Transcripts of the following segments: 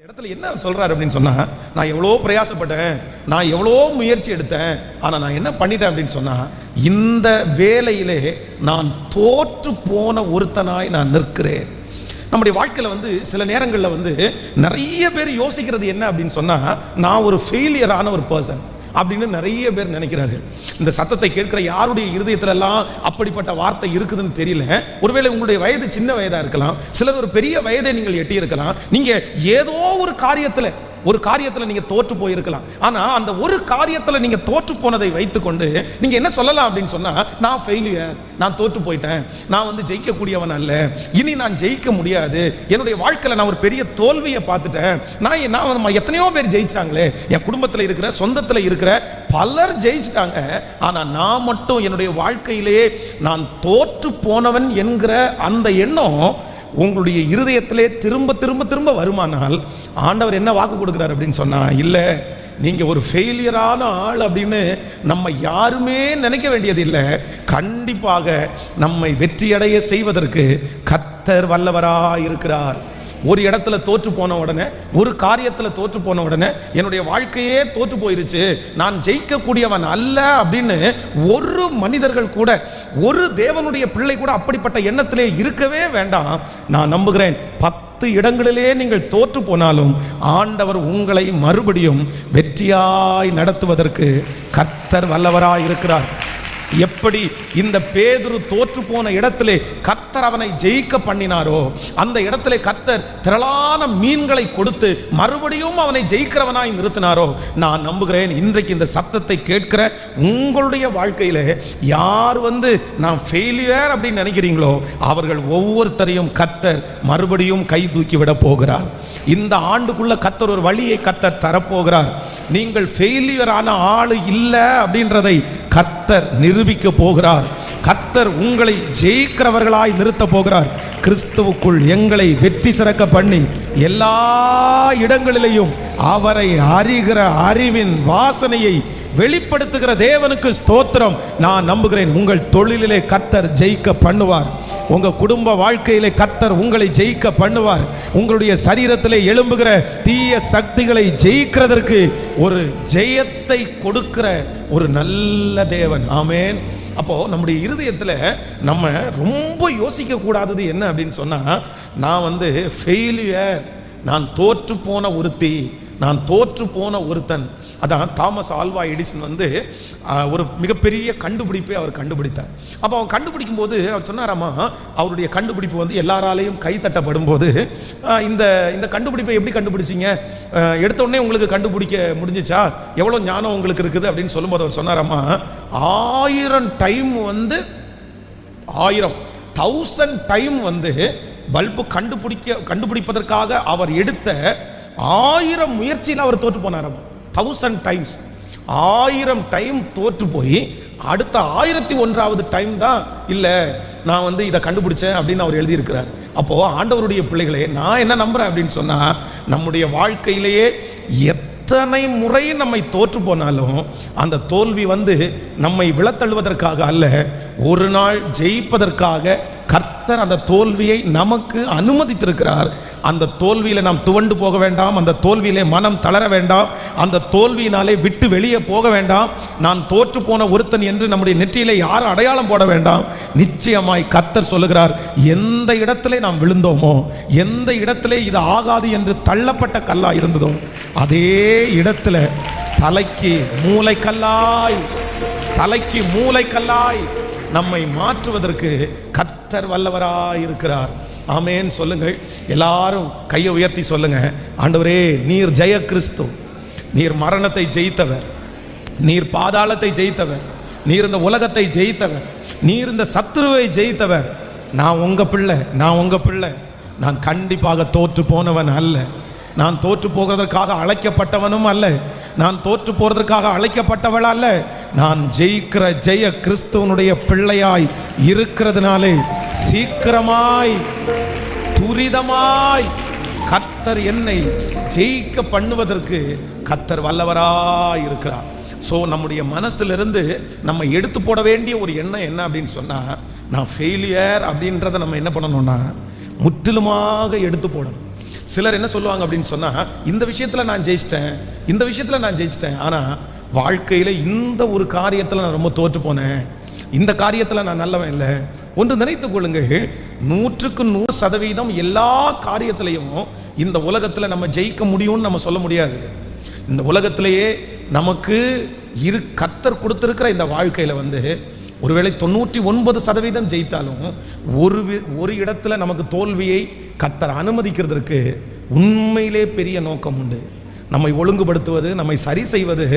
இடத்துல என்ன சொல்றாரு அப்படின்னு சொன்னா, நான் எவ்வளோ பிரயாசப்பட்டேன், நான் எவ்வளோ முயற்சி எடுத்தேன், ஆனா நான் என்ன பண்ணிட்டேன் அப்படின்னு சொன்னா, இந்த வேலையிலே நான் தோற்று போன ஒருத்தனாய் நான் நிற்கிறேன். நம்முடைய வாழ்க்கையில் சில நேரங்களில் நிறைய பேர் யோசிக்கிறது என்ன அப்படின்னு சொன்னா, நான் ஒரு ஃபெயிலியரான ஒரு பர்சன் அப்படின்னு நிறைய பேர் நினைக்கிறார்கள். இந்த சத்தத்தை கேட்கிற யாருடைய இருதயத்துல எல்லாம் அப்படிப்பட்ட வார்த்தை இருக்குதுன்னு தெரியல. ஒருவேளை உங்களுடைய வயது சின்ன வயதா இருக்கலாம், சிலர் ஒரு பெரிய வயதை நீங்கள் எட்டி இருக்கலாம். நீங்க ஏதோ ஒரு காரியத்தில் நீங்க தோற்று போயிருக்கலாம். ஆனா அந்த ஒரு காரியத்தில் நீங்க தோற்று போனதை வைத்துக்கொண்டு நீங்க என்ன சொல்லலாம் அப்படின்னு சொன்னா, நான் ஃபெயிலியர், நான் தோற்று போயிட்டேன், நான் ஜெயிக்கக்கூடியவன் அல்ல, இனி நான் ஜெயிக்க முடியாது, என்னுடைய வாழ்க்கையில் நான் ஒரு பெரிய தோல்வியை பார்த்துட்டேன், நான் எத்தனையோ பேர் ஜெயிச்சாங்களே, என் குடும்பத்தில் இருக்கிற சொந்தத்தில் இருக்கிற பலர் ஜெயிச்சிட்டாங்க, ஆனா நான் மட்டும் என்னுடைய வாழ்க்கையிலேயே நான் தோற்று போனவன் என்கிற அந்த எண்ணம் உங்களுடைய இருதயத்திலே திரும்ப திரும்ப திரும்ப வருமானால் ஆண்டவர் என்ன வாக்கு கொடுக்கிறார் அப்படின்னு சொன்னா, இல்ல நீங்க ஒரு ஃபெயிலியரான ஆள் அப்படின்னு நம்ம யாருமே நினைக்க வேண்டியது இல்லை. கண்டிப்பாக நம்மை வெற்றியடைய செய்வதற்கு கர்த்தர் வல்லவராய் இருக்கிறார். ஒரு இடத்துல தோற்று போன உடனே, ஒரு காரியத்தில் தோற்று போன உடனே என்னுடைய வாழ்க்கையே தோற்று போயிருச்சு, நான் ஜெயிக்கக்கூடியவன் அல்ல அப்படின்னு ஒரு மனிதர்கள் கூட, ஒரு தேவனுடைய பிள்ளை கூட அப்படிப்பட்ட எண்ணத்திலே இருக்கவே வேண்டாம். நான் நம்புகிறேன், 10 இடங்களிலே நீங்கள் தோற்று போனாலும் ஆண்டவர் உங்களை மறுபடியும் வெற்றியாய் நடத்துவதற்கு கர்த்தர் வல்லவராய் இருக்கிறார். எப்படி இந்த பேதுரு தோற்று போன இடத்திலே கர்த்தர் அவனை ஜெயிக்க பண்ணினாரோ, அந்த இடத்திலே கர்த்தர் திரளான மீன்களை கொடுத்து மறுபடியும் அவனை ஜெயிக்கிறவனாய் நிறுத்தினாரோ, நான் நம்புகிறேன் இன்றைக்கு இந்த சத்தத்தை கேட்கிற உங்களுடைய வாழ்க்கையில யார் நான் ஃபெயிலியர் அப்படின்னு நினைக்கிறீங்களோ அவர்கள் ஒவ்வொருத்தரையும் கர்த்தர் மறுபடியும் கை தூக்கி விட போகிறார். இந்த ஆண்டுக்குள்ள கர்த்தர் ஒரு வழியை கர்த்தர் தரப்போகிறார். நீங்கள் ஃபெயிலியரான ஆளு இல்லை அப்படின்றதை கர்த்தர் நிரூபிக்க போகிறார். கர்த்தர் உங்களை ஜெயிக்கிறவர்களாய் நிறுத்த போகிறார். கிறிஸ்துவுக்குள் எங்களை வெற்றி சிறக்க பண்ணி எல்லா இடங்களிலேயும் அவரை அறிகிற அறிவின் வாசனையை வெளிப்படுத்துகிற தேவனுக்கு ஸ்தோத்திரம். நான் நம்புகிறேன் உங்கள் தொழிலிலே கர்த்தர் ஜெயிக்க பண்ணுவார். உங்க குடும்ப வாழ்க்கையிலே கர்த்தர் உங்களை ஜெயிக்க பண்ணுவார். உங்களுடைய சரீரத்திலே எழும்புகிற தீய சக்திகளை ஜெயிக்கிறதற்கு ஒரு ஜெயத்தை கொடுக்கிற ஒரு நல்ல தேவன். ஆமென். அப்போ நம்முடைய இருதயத்தில் நம்ம ரொம்ப யோசிக்க கூடாதது என்ன அப்படின்னு சொன்னா, நான் ஃபெயிலியர், நான் தோற்று போன ஒருத்தி, நான் தோற்று போன ஒருத்தன். அதான் தாமஸ் ஆல்வா எடிசன் ஒரு மிகப்பெரிய கண்டுபிடிப்பை அவர் கண்டுபிடித்தார். அப்போ அவன் கண்டுபிடிக்கும் போது அவர் சொன்னாராமா, அவருடைய கண்டுபிடிப்பு எல்லாராலையும் கைத்தட்டப்படும் போது, இந்த கண்டுபிடிப்பை எப்படி கண்டுபிடிச்சிங்க, எடுத்த உடனே உங்களுக்கு கண்டுபிடிக்க முடிஞ்சிச்சா, எவ்வளோ ஞானம் உங்களுக்கு இருக்குது அப்படின்னு சொல்லும்போது அவர் சொன்னாராமா, 1000 டைம் 1000 டைம் பல்பு கண்டுபிடிப்பதற்காக அவர் எடுத்த 1000 முயற்சியில் அவர் தோற்று போனாராம். 1000 டைம்ஸ், 1000 டைம் தோற்று போய் அடுத்த 1001வது டைம் தான் இல்லை நான் இதை கண்டுபிடிச்சேன் அப்படின்னு அவர் எழுதியிருக்கிறார். அப்போ ஆண்டவருடைய பிள்ளைகளே, நான் என்ன நம்புறேன் அப்படின்னு சொன்னா, நம்முடைய வாழ்க்கையிலேயே எத்தனை முறை நம்மை தோற்று போனாலும் அந்த தோல்வி நம்மை விழத்தள்ளுவதற்காக அல்ல, ஒரு நாள் ஜெயிப்பதற்காக கர்த்தர் அந்த தோல்வியை நமக்கு அனுமதித்திருக்கிறார். அந்த தோல்வியில நாம் துவண்டு போக வேண்டாம், அந்த தோல்வியிலே மனம் தளர வேண்டாம், அந்த தோல்வியினாலே விட்டு வெளியே போக வேண்டாம். நான் தோற்று போன ஒருத்தன் என்று நம்முடைய நெற்றியிலே யாரும் அடையாளம் போட வேண்டாம். நிச்சயமாய் கர்த்தர் சொல்லுகிறார், எந்த இடத்திலே நாம் விழுந்தோமோ, எந்த இடத்திலே இது ஆகாது என்று தள்ளப்பட்ட கல்லா இருந்ததோ, அதே இடத்துல தலைக்கு மூளைக்கல்லாய் நம்மை மாற்றுவதற்கு கர்த்தர் வல்லவராய் இருக்கிறார். ஆமென் சொல்லுங்கள். எல்லாரும் கையை உயர்த்தி சொல்லுங்க, ஆண்டவரே நீர் ஜெய கிறிஸ்து, நீர் மரணத்தை ஜெயித்தவர், நீர் பாதாளத்தை ஜெயித்தவர், நீர் இந்த உலகத்தை ஜெயித்தவர், நீர் இந்த சத்துருவை ஜெயித்தவர். நான் உங்க பிள்ளை, நான் கண்டிப்பாக தோற்று போனவன் அல்ல, நான் தோற்று போகிறதற்காக அழைக்கப்பட்டவனும் அல்ல, நான் தோற்று போறதற்காக அழைக்கப்பட்டவள் அல்ல, நான் ஜெயிக்கிற ஜெய கிறிஸ்துவனுடைய பிள்ளையாய் இருக்கிறதுனாலே சீக்கிரமாய் துரிதமாய் கர்த்தர் என்னை ஜெயிக்க பண்ணுவதற்கு கர்த்தர் வல்லவராய் இருக்கிறார். ஸோ நம்முடைய மனசிலிருந்து நம்ம எடுத்து போட வேண்டிய ஒரு எண்ணம் என்ன அப்படின்னு சொன்னா, நான் ஃபெயிலியர் அப்படின்றத நம்ம என்ன பண்ணணும்னா முற்றிலுமாக எடுத்து போடணும். சிலர் என்ன சொல்லுவாங்க அப்படின்னு சொன்னா, இந்த விஷயத்துல நான் ஜெயிச்சிட்டேன், இந்த விஷயத்துல நான் ஜெயிச்சிட்டேன், ஆனா வாழ்க்கையில இந்த ஒரு காரியத்துல நான் ரொம்ப தோற்று போனேன், இந்த காரியத்தில் நான் நல்லவன் இல்லை. ஒன்று நினைத்துக் கொள்ளுங்கள், 100% எல்லா காரியத்திலையும் இந்த உலகத்தில் நம்ம ஜெயிக்க முடியும்னு நம்ம சொல்ல முடியாது. இந்த உலகத்திலேயே நமக்கு கர்த்தர் கொடுத்திருக்கிற இந்த வாழ்க்கையில் ஒருவேளை 99% ஜெயித்தாலும் ஒரு இடத்துல நமக்கு தோல்வியை கர்த்தர் அனுமதிக்கிறதுக்கு உண்மையிலே பெரிய நோக்கம் உண்டு. நம்மை ஒழுங்குபடுத்துவது, நம்மை சரி செய்வது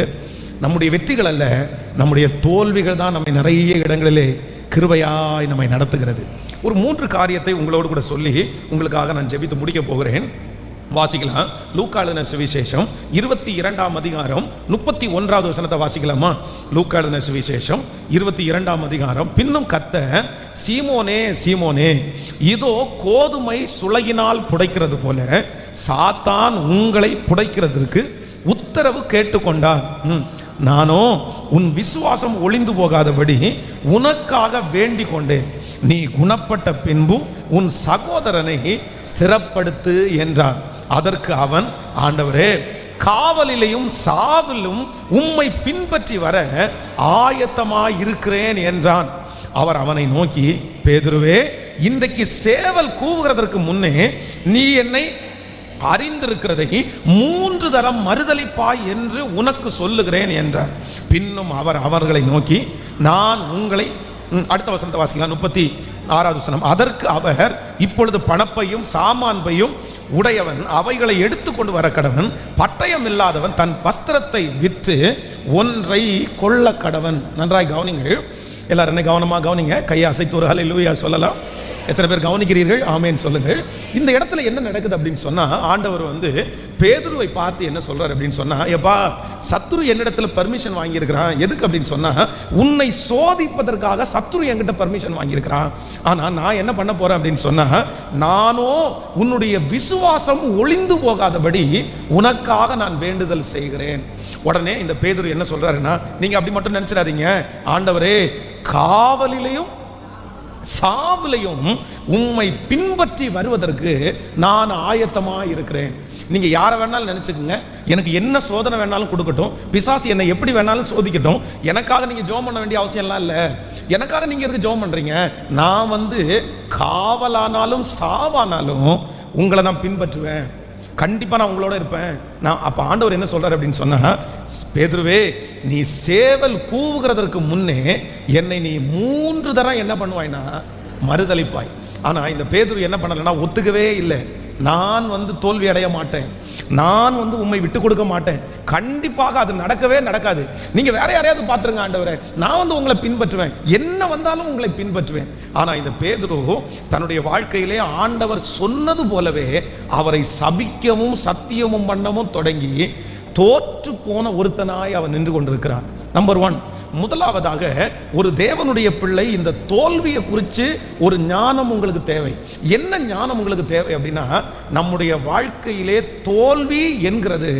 நம்முடைய வெற்றிகள் அல்ல, நம்முடைய தோல்விகள் தான் நம்மை நிறைய இடங்களிலே கிருபையாய் நம்மை நடத்துகிறது. ஒரு 3 காரியத்தை உங்களோடு கூட சொல்லி உங்களுக்காக நான் ஜெபித்து முடிக்க போகிறேன். வாசிக்கலாம். லூக்கா எழுதின சுவிசேஷம் 22ஆம் அதிகாரம் 31வது வசனத்தை வாசிக்கலாமா? லூக்கா எழுதின சுவிசேஷம் 22ஆம் அதிகாரம். பின்னும் கர்த்தர், சீமோனே சீமோனே, இதோ கோதுமை சுளையினால் புடைக்கிறது போல சாத்தான் உங்களை புடைக்கிறதற்கு உத்தரவு கேட்டுக்கொண்டான். நானோ உன் விசுவாசம் ஒளிந்து போகாதபடி உனக்காக வேண்டிக் கொண்டேன். நீ குணப்பட்ட பின்பு உன் சகோதரனை ஸ்திரப்படுத்து என்றான். அதற்கு அவன், ஆண்டவரே, காவலிலையும் சாவிலும் உம்மை பின்பற்றி வர ஆயத்தமாயிருக்கிறேன் என்றான். அவர் அவனை நோக்கி, பேதுருவே, இன்றைக்கு சேவல் கூவுகிறதற்கு முன்னே நீ என்னை அறிந்திருக்கிறதை 3 தரம் மறுதலிப்பாய் என்று உனக்கு சொல்லுகிறேன் என்றார். பின்னும் அவர் அவர்களை நோக்கி, நான் உங்களை, அடுத்த வசனத்தை வாசிக்கலாம், 36வது வசனம். அதற்கு அவர், இப்பொழுது பணப்பையும் சாமான்பையும் உடையவன் அவைகளை எடுத்துக்கொண்டு வர கடவன், பட்டயம் இல்லாதவன் தன் வஸ்திரத்தை விற்று ஒன்றை கொள்ள கடவன். நன்றாய் கவனிங்கள் எல்லாரும், என்ன கவனமாக கவனிங்க. கையை அசைத்து ஒரு ஹல்லேலூயா சொல்லலாம். எத்தனை பேர் கவனிக்கிறீர்கள்? ஆமேன் சொல்லுங்கள். இந்த இடத்துல என்ன நடக்குது அப்படின்னு சொன்னா, ஆண்டவர் பேதுருவை பார்த்து என்ன சொல்றாரு அப்படின்னு சொன்னா, எப்பா, சத்துரு என்னிடத்துல பர்மிஷன் வாங்கியிருக்கிறான். எதுக்கு அப்படின்னு சொன்னா, உன்னை சோதிப்பதற்காக சத்துரு என்கிட்ட பர்மிஷன் வாங்கியிருக்கிறான். ஆனா நான் என்ன பண்ண போறேன் அப்படின்னு சொன்னா, நானோ உன்னுடைய விசுவாசம் ஒளிந்து போகாதபடி உனக்காக நான் வேண்டுதல் செய்கிறேன். உடனே இந்த பேதுரு என்ன சொல்றாருன்னா, நீங்க அப்படி மட்டும் நினைச்சிடாதீங்க, ஆண்டவரே, காவலிலையும் சாவிலையும் உம்மை பின்பற்றி வருவதற்கு நான் ஆயத்தமா இருக்கிறேன். நீங்க யாரை வேணாலும் நினைச்சுக்கோங்க, எனக்கு என்ன சோதனை வேணாலும் கொடுக்கட்டும், பிசாசு என்னை எப்படி வேணாலும் சோதிக்கட்டும், எனக்காக நீங்க ஜெபம் பண்ண வேண்டிய அவசியம் எல்லாம் இல்லை. எனக்காக நீங்க எதுக்கு ஜெபம் பண்றீங்க? நான் காவலானாலும் சாவானாலும் உங்களை நான் பின்பற்றுவேன், கண்டிப்பா நான் உங்களோட இருப்பேன். நான் அப்ப ஆண்டவர் என்ன சொல்றாரு அப்படின்னு சொன்னா, பேதுருவே, நீ சேவல் கூவுகிறதற்கு முன்னே என்னை நீ 3 தரம் என்ன பண்ணுவாய்னா மறுதலிப்பாய். ஆனா இந்த பேதுரு என்ன பண்ணலன்னா, ஒத்துக்கவே இல்லை. நான் தோல்வி அடைய மாட்டேன், நான் உம்மை விட்டு கொடுக்க மாட்டேன், கண்டிப்பாக அது நடக்கவே நடக்காது, நீங்க வேற யாரையாவது பார்த்துருங்க ஆண்டவரே, நான் உங்களை பின்பற்றுவேன், என்ன வந்தாலும் உங்களை பின்பற்றுவேன். ஆனா இந்த பேதுரு தன்னுடைய வாழ்க்கையிலே ஆண்டவர் சொன்னது போலவே அவரை சபிக்கவும் சத்தியமும் பண்ணவும் தொடங்கி தோற்று போன ஒருத்தனாய் அவன் நின்று கொண்டிருக்கிறான். நம்பர் 1, முதலாவதாக ஒரு தேவனுடைய பிள்ளை, இந்த தோல்வியை குறித்து ஒரு ஞானம் உங்களுக்கு தேவை. என்ன ஞானம் உங்களுக்கு தேவை அப்படின்னா, நம்முடைய வாழ்க்கையிலே தோல்வி என்கிறது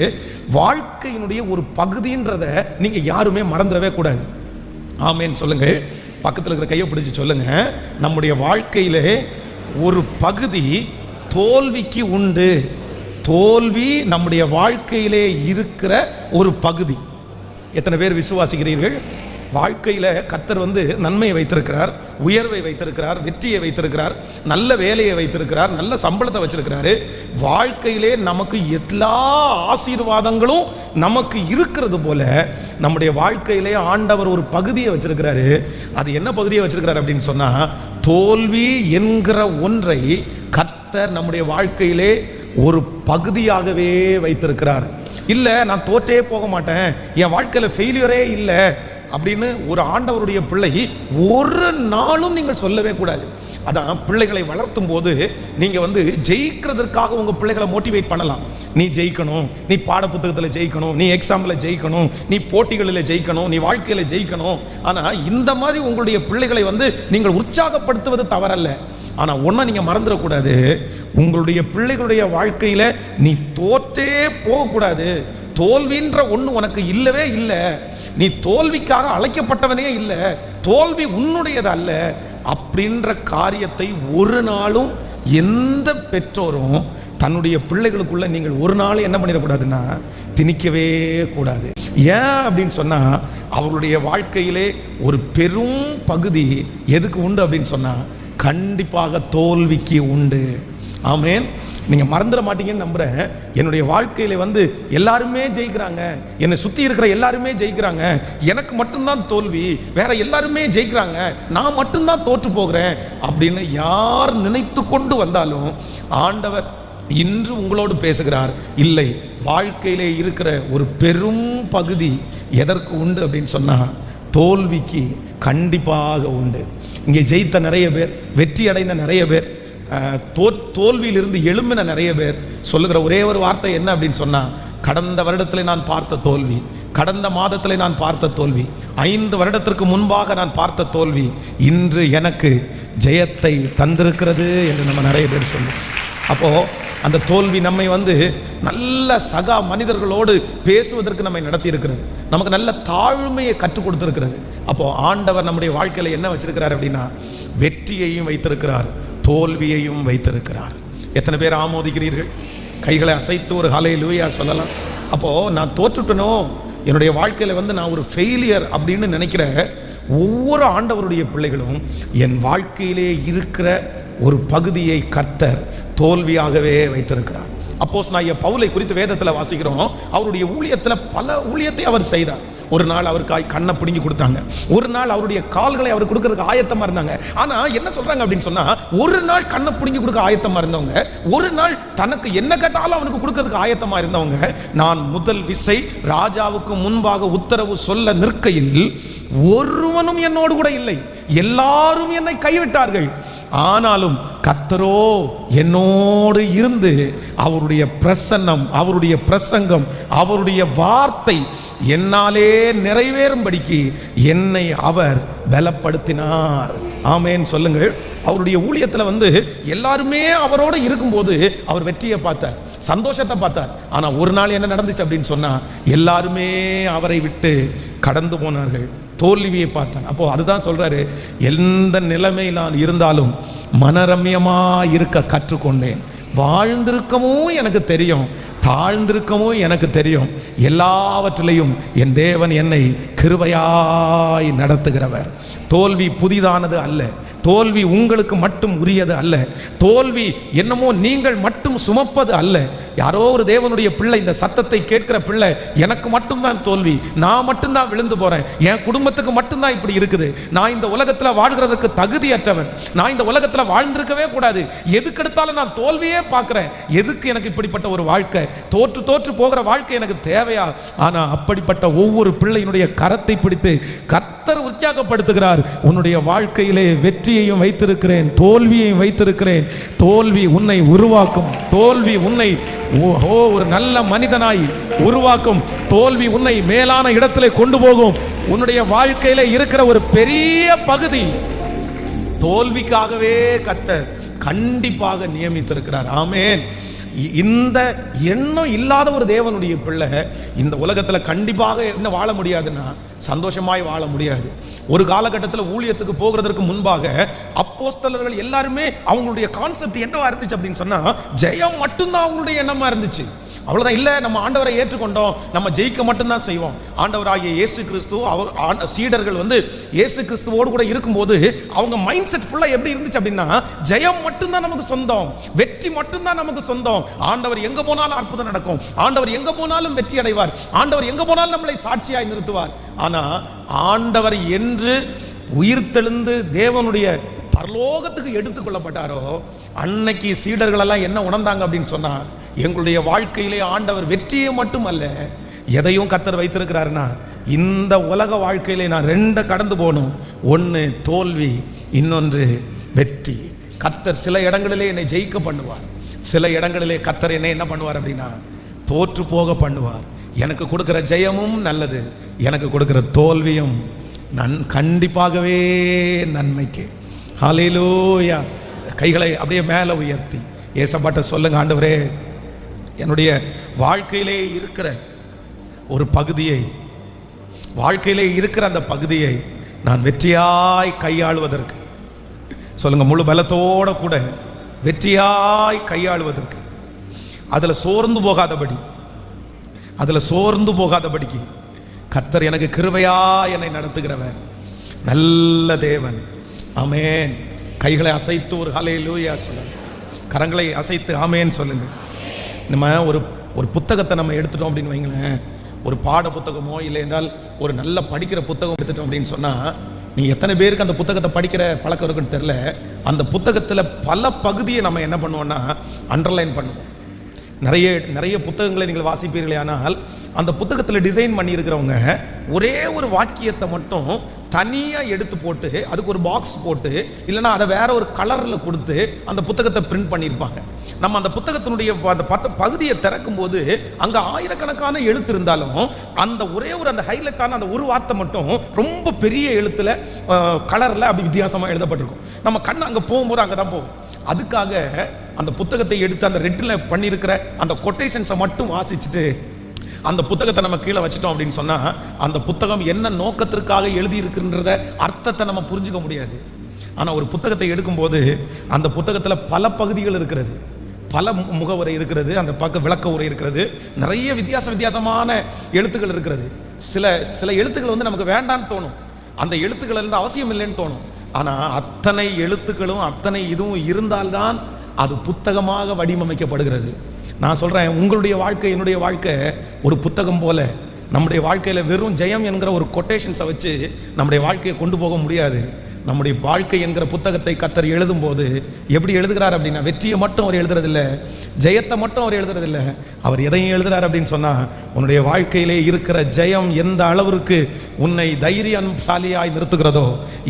வாழ்க்கையினுடைய ஒரு பகுதின்றதை நீங்க யாருமே மறந்துடவே கூடாது. ஆமேன் சொல்லுங்க. பக்கத்தில் இருக்கிற கையை பிடிச்சு சொல்லுங்க, நம்முடைய வாழ்க்கையிலே ஒரு பகுதி தோல்விக்கு உண்டு. தோல்வி நம்முடைய வாழ்க்கையிலே இருக்கிற ஒரு பகுதி. எத்தனை பேர் விசுவாசிக்கிறீர்கள்? வாழ்க்கையில் கர்த்தர் நன்மையை வைத்திருக்கிறார், உயர்வை வைத்திருக்கிறார், வெற்றியை வைத்திருக்கிறார், நல்ல வேலையை வைத்திருக்கிறார், நல்ல சம்பளத்தை வச்சிருக்கிறாரு. வாழ்க்கையிலே நமக்கு எல்லா ஆசீர்வாதங்களும் நமக்கு இருக்கிறது போல நம்முடைய வாழ்க்கையிலே ஆண்டவர் ஒரு பகுதியை வச்சிருக்கிறாரு. அது என்ன பகுதியை வச்சிருக்கிறார் அப்படின்னு சொன்னா, தோல்வி என்கிற ஒன்றை கர்த்தர் நம்முடைய வாழ்க்கையிலே ஒரு பகுதியாகவே வைத்திருக்கிறார். இல்லை, நான் தோற்றே போக மாட்டேன், என் வாழ்க்கையில் ஃபெயிலியரே இல்லை அப்படின்னு ஒரு ஆண்டவருடைய பிள்ளை ஒரு நாளும் நீங்கள் சொல்லவே கூடாது. அதான் பிள்ளைகளை வளர்த்தும் போது நீங்கள் ஜெயிக்கிறதுக்காக உங்கள் பிள்ளைகளை மோட்டிவேட் பண்ணலாம். நீ ஜெயிக்கணும், நீ பாட புத்தகத்தில் ஜெயிக்கணும், நீ எக்ஸாமில் ஜெயிக்கணும், நீ போட்டிகளில் ஜெயிக்கணும், நீ வாழ்க்கையில் ஜெயிக்கணும். ஆனால் இந்த மாதிரி உங்களுடைய பிள்ளைகளை நீங்கள் உற்சாகப்படுத்துவது தவறல்ல. ஆனால் ஒன்றை நீங்கள் மறந்துடக்கூடாது, உங்களுடைய பிள்ளைகளுடைய வாழ்க்கையில் நீ தோற்றே போகக்கூடாது. தோல்வின்ற ஒன்று உனக்கு இல்லவே இல்லை, நீ தோல்விக்காக அழைக்கப்பட்டவனே இல்லை, தோல்வி உன்னுடையது அல்ல அப்படின்ற காரியத்தை ஒரு நாளும் எந்த பெற்றோரும் தன்னுடைய பிள்ளைகளுக்குள்ள நீங்கள் ஒரு நாள் என்ன பண்ணிடக்கூடாதுன்னா திணிக்கவே கூடாது. ஏன் அப்படின்னு சொன்னா, அவர்களுடைய வாழ்க்கையிலே ஒரு பெரும் பகுதி எதுக்கு உண்டு அப்படின்னு சொன்னா, கண்டிப்பாக தோல்விக்கு உண்டு. ஆமென். நீங்கள் மறந்துட மாட்டீங்கன்னு நம்புகிறேன். என்னுடைய வாழ்க்கையில் எல்லாருமே ஜெயிக்கிறாங்க, என்னை சுற்றி இருக்கிற எல்லாருமே ஜெயிக்கிறாங்க, எனக்கு மட்டும்தான் தோல்வி, வேற எல்லாருமே ஜெயிக்கிறாங்க, நான் மட்டும்தான் தோற்று போகிறேன் அப்படின்னு யார் நினைத்து கொண்டு வந்தாலும் ஆண்டவர் இன்று உங்களோடு பேசுகிறார். இல்லை, வாழ்க்கையிலே இருக்கிற ஒரு பெரும் பகுதி எதற்கு உண்டு அப்படின்னு சொன்னால் தோல்விக்கு கண்டிப்பாக உண்டு. இங்கே ஜெயித்த நிறைய பேர், வெற்றி அடைந்த நிறைய பேர், தோல்வியிலிருந்து எழும்பின நிறைய பேர் சொல்லுகிற ஒரே ஒரு வார்த்தை என்ன அப்படின்னு சொன்னால், கடந்த வருடத்தில் நான் பார்த்த தோல்வி, கடந்த மாதத்தில் நான் பார்த்த தோல்வி, 5 வருடத்திற்கு முன்பாக நான் பார்த்த தோல்வி இன்று எனக்கு ஜெயத்தை தந்திருக்கிறது என்று நம்ம நிறைய பேர் சொல்லுவோம். அப்போது அந்த தோல்வி நம்மை நல்ல சகா மனிதர்களோடு பேசுவதற்கு நம்மை நடத்தி இருக்கிறது, நமக்கு நல்ல தாழ்மையை கற்றுக் கொடுத்திருக்கிறது. அப்போது ஆண்டவர் நம்முடைய வாழ்க்கையில் என்ன வச்சிருக்கிறார் அப்படின்னா, வெற்றியையும் வைத்திருக்கிறார், தோல்வியையும் வைத்திருக்கிறார். எத்தனை பேர் ஆமோதிக்கிறீர்கள்? கைகளை அசைத்து ஒரு ஹல்லேலூயா சொல்லலாம். அப்போது நான் தோற்றுட்டனோ, என்னுடைய வாழ்க்கையில் நான் ஒரு ஃபெயிலியர் அப்படின்னு நினைக்கிற ஒவ்வொரு ஆண்டவருடைய பிள்ளைகளும் என் வாழ்க்கையிலே இருக்கிற ஒரு பகுதியை கர்த்தர் தோல்வியாகவே வைத்திருக்கிறார். அப்போஸ்தலனாகிய பவுலை குறித்து வேதத்தில் வாசிக்கிறோம். அவருடைய ஊழியத்தில் பல ஊழியத்தை அவர் செய்தார். ஒரு நாள் அவருக்கு கண்ணை பிடுங்கி கொடுத்தாங்க, ஒரு நாள் அவருடைய கால்களை அவர் கொடுக்கறதுக்கு ஆயத்தமாக இருந்தாங்க. ஆனால் என்ன சொல்றாங்க அப்படின்னு சொன்னா, ஒரு நாள் கண்ணை பிடுங்கி கொடுக்க ஆயத்தமாக இருந்தவங்க, ஒரு நாள் தனக்கு என்ன கேட்டாலும் அவனுக்கு கொடுக்கறதுக்கு ஆயத்தமாக இருந்தவங்க, நான் முதல் விசை ராஜாவுக்கு முன்பாக உத்தரவு சொல்ல நிற்கையில் ஒருவனும் என்னோடு கூட இல்லை, எல்லாரும் என்னை கைவிட்டார்கள், ஆனாலும் கர்த்தரோ என்னோடு இருந்து அவருடைய பிரசன்னம், அவருடைய பிரசங்கம், அவருடைய வார்த்தை என்னாலே நிறைவேறும்படிக்கு என்னை அவர் பலப்படுத்தினார். ஆமென் சொல்லுங்கள். அவருடைய ஊழியத்தில் எல்லாருமே அவரோடு இருக்கும்போது அவர் வெற்றியை பார்த்தார், சந்தோஷத்தை பார்த்தார். ஆனால் ஒரு நாள் என்ன நடந்துச்சு அப்படின்னு சொன்னால், எல்லாருமே அவரை விட்டு கடந்து போனார்கள், தோல்வியை பார்த்தார். அப்போ அதுதான் சொல்றாரு, எந்த நிலைமையில் நான் இருந்தாலும் மனரம்யமாக இருக்க கற்றுக்கொண்டேன், வாழ்ந்திருக்கவும் எனக்கு தெரியும், தாழ்ந்திருக்கவும் எனக்கு தெரியும், எல்லாவற்றிலையும் என் தேவன் என்னை கிருபையாய் நடத்துகிறவர். தோல்வி புதிதானது அல்ல, தோல்வி உங்களுக்கு மட்டும் உரியது அல்ல, தோல்வி என்னமோ நீங்கள் மட்டும் சுமப்பது அல்ல. யாரோ ஒரு தேவனுடைய பிள்ளை, இந்த சத்தத்தை கேட்கிற பிள்ளை, எனக்கு மட்டும்தான் தோல்வி, நான் மட்டும்தான் விழுந்து போறேன், என் குடும்பத்துக்கு மட்டும்தான் இப்படி இருக்குது, நான் இந்த உலகத்தில் வாழ்கிறதுக்கு தகுதியற்றவன், நான் இந்த உலகத்தில் வாழ்ந்திருக்கவே கூடாது, எதுக்கு எடுத்தாலும் நான் தோல்வியே பார்க்கிறேன், எதுக்கு எனக்கு இப்படிப்பட்ட ஒரு வாழ்க்கை, தோற்று தோற்று போகிற வாழ்க்கை எனக்கு தேவையா? ஆனா அப்படிப்பட்ட ஒவ்வொரு பிள்ளையினுடைய கரத்தை பிடித்து கர்த்தர் உற்சாகப்படுத்துகிறார். உன்னுடைய வாழ்க்கையிலே வெற்றியையும் வைத்திருக்கிறேன், தோல்வியையும் வைத்திருக்கிறேன். தோல்வி உன்னை உருவாக்கும், தோல்வி உன்னை ஒரு நல்ல மனிதனாய் உருவாக்கும், தோல்வி உன்னை மேலான இடத்திலே கொண்டு போகும். உன்னுடைய வாழ்க்கையில இருக்கிற ஒரு பெரிய பகுதி தோல்விக்காகவே கர்த்தர் கண்டிப்பாக நியமித்திருக்கிறார். ஆமென். இந்த எண்ணம் இல்லாத ஒரு தேவனுடைய பிள்ளை இந்த உலகத்தில் கண்டிப்பாக என்ன வாழ முடியாதுன்னா, சந்தோஷமாய் வாழ முடியாது. ஒரு காலகட்டத்தில் ஊழியத்துக்கு போகிறதற்கு முன்பாக அப்போஸ்தலர்கள் எல்லாருமே அவங்களுடைய கான்செப்ட் என்னவா இருந்துச்சு அப்படின்னு சொன்னா, ஜெயம் மட்டும்தான் அவங்களுடைய எண்ணமா இருந்துச்சு. அவ்வளோதான். இல்லை, நம்ம ஆண்டவரை ஏற்றுக்கொண்டோம், நம்ம ஜெயிக்க மட்டும்தான் செய்வோம். ஆண்டவராகிய இயேசு கிறிஸ்து, அவர் சீடர்கள் இயேசு கிறிஸ்துவோடு கூட இருக்கும்போது அவங்க மைண்ட் செட் ஃபுல்லாக எப்படி இருந்துச்சு அப்படின்னா, ஜெயம் மட்டும்தான் நமக்கு சொந்தம், வெற்றி மட்டும்தான் நமக்கு சொந்தம். ஆண்டவர் எங்கே போனாலும் அற்புதம் நடக்கும், ஆண்டவர் எங்கே போனாலும் வெற்றி அடைவார், ஆண்டவர் எங்கே போனாலும் நம்மளை சாட்சியாய் நிறுத்துவார். ஆனால் ஆண்டவர் என்று உயிர்த்தெழுந்து தேவனுடைய பரலோகத்துக்கு எடுத்துக்கொள்ளப்பட்டாரோ அன்னைக்கு சீடர்களெல்லாம் என்ன உணர்ந்தாங்க அப்படின்னு சொன்னா, எங்களுடைய வாழ்க்கையிலே ஆண்டவர் வெற்றியை மட்டும் அல்ல, எதையும் கர்த்தர் வைத்திருக்கிறாருன்னா, இந்த உலக வாழ்க்கையிலே நான் 2 கடந்து போகணும், ஒன்று தோல்வி, இன்னொன்று வெற்றி. கர்த்தர் சில இடங்களிலே என்னை ஜெயிக்க பண்ணுவார், சில இடங்களிலே கர்த்தர் என்னை என்ன பண்ணுவார் அப்படின்னா தோற்று போக பண்ணுவார். எனக்கு கொடுக்கிற ஜெயமும் நல்லது, எனக்கு கொடுக்கிற தோல்வியும் கண்டிப்பாகவே நன்மைக்கு. ஹல்லேலூயா. கைகளை அப்படியே மேலே உயர்த்தி ஏசப்பாட்ட சொல்லுங்க, ஆண்டவரே, என்னுடைய வாழ்க்கையிலே இருக்கிற ஒரு பகுதியை, வாழ்க்கையிலே இருக்கிற அந்த பகுதியை நான் வெற்றியாய் கையாளுவதற்கு சொல்லுங்க, முழு பலத்தோட கூட வெற்றியாய் கையாளுவதற்கு அதில் சோர்ந்து போகாதபடிக்கு கர்த்தர் எனக்கு கிருபையா என்னை நடத்துகிறவர் நல்ல தேவன். ஆமென். கைகளை அசைத்து ஒரு ஹல்லேலூயா சொல்லுங்க. கரங்களை அசைத்து ஆமென் சொல்லுங்க. நம்ம ஒரு புத்தகத்தை நம்ம எடுத்துட்டோம் அப்படின்னு வைங்களேன், ஒரு பாட புத்தகமோ இல்லை என்றால் ஒரு நல்ல படிக்கிற புத்தகம் எடுத்துட்டோம் அப்படின்னு சொன்னால், நீங்கள் எத்தனை பேருக்கு அந்த புத்தகத்தை படிக்கிற பழக்கம் இருக்குன்னு தெரில, அந்த புத்தகத்தில் பல பகுதியை நம்ம என்ன பண்ணுவோம்னா அண்டர்லைன் பண்ணுவோம். நிறைய புத்தகங்களை நீங்கள் வாசிப்பீர்களே, ஆனால் அந்த புத்தகத்தில் டிசைன் பண்ணியிருக்கிறவங்க ஒரே ஒரு வாக்கியத்தை மட்டும் தனியாக எடுத்து போட்டு அதுக்கு ஒரு பாக்ஸ் போட்டு இல்லைன்னா அதை வேற ஒரு கலரில் கொடுத்து அந்த புத்தகத்தை பிரிண்ட் பண்ணியிருப்பாங்க. நம்ம அந்த புத்தகத்தினுடைய அந்த பகுதியை திறக்கும் போது அங்கே ஆயிரக்கணக்கான எழுத்து இருந்தாலும் அந்த ஒரே ஒரு அந்த ஹைலைட்டான அந்த ஒரு வார்த்தை மட்டும் ரொம்ப பெரிய எழுத்துல கலரில் அப்படி வித்தியாசமாக எழுதப்பட்டிருக்கும். நம்ம கண் அங்கே போகும்போது அங்கே தான் போகும். அதுக்காக அந்த புத்தகத்தை எடுத்து அந்த ரெட்டில் பண்ணியிருக்கிற அந்த கொட்டேஷன்ஸை மட்டும் வாசிச்சுட்டு அந்த புத்தகத்தை நம்ம கீழே வச்சிட்டோம் அப்படின்னு சொன்னால் அந்த புத்தகம் என்ன நோக்கத்திற்காக எழுதியிருக்குன்றத அர்த்தத்தை நம்ம புரிஞ்சுக்க முடியாது. ஆனால் ஒரு புத்தகத்தை எடுக்கும்போது அந்த புத்தகத்தில் பல பகுதிகள் இருக்கிறது, பல முகவுரை இருக்கிறது, அந்த பக்க விளக்க உரை இருக்கிறது, நிறைய வித்தியாசமான எழுத்துக்கள் இருக்கிறது. சில எழுத்துக்கள் வந்து நமக்கு வேண்டான்னு தோணும், அந்த எழுத்துக்கள் இருந்து அவசியம் இல்லைன்னு தோணும். ஆனால் அத்தனை எழுத்துக்களும் அத்தனை இதுவும் இருந்தால்தான் அது புத்தகமாக வடிவமைக்கப்படுகிறது. நான் சொல்கிறேன், உங்களுடைய வாழ்க்கை என்னுடைய வாழ்க்கை ஒரு புத்தகம் போல. நம்முடைய வாழ்க்கையில் வெறும் ஜெயம் என்கிற ஒரு கொட்டேஷன்ஸை வச்சு நம்முடைய வாழ்க்கையை கொண்டு போக முடியாது. நம்முடைய வாழ்க்கை என்கிற புத்தகத்தை கர்த்தர் எழுதும்போது எப்படி எழுதுகிறார் அப்படின்னா, வெற்றியை மட்டும் அவர் எழுதுறதில்ல, ஜெயத்தை மட்டும் அவர் எழுதுறதில்ல. அவர் எதையும் எழுதுறார் அப்படின்னு சொன்னால், உன்னுடைய வாழ்க்கையிலே இருக்கிற ஜெயம் எந்த அளவிற்கு உன்னை தைரியசாலியாய் நிறுத்துகிறதோ,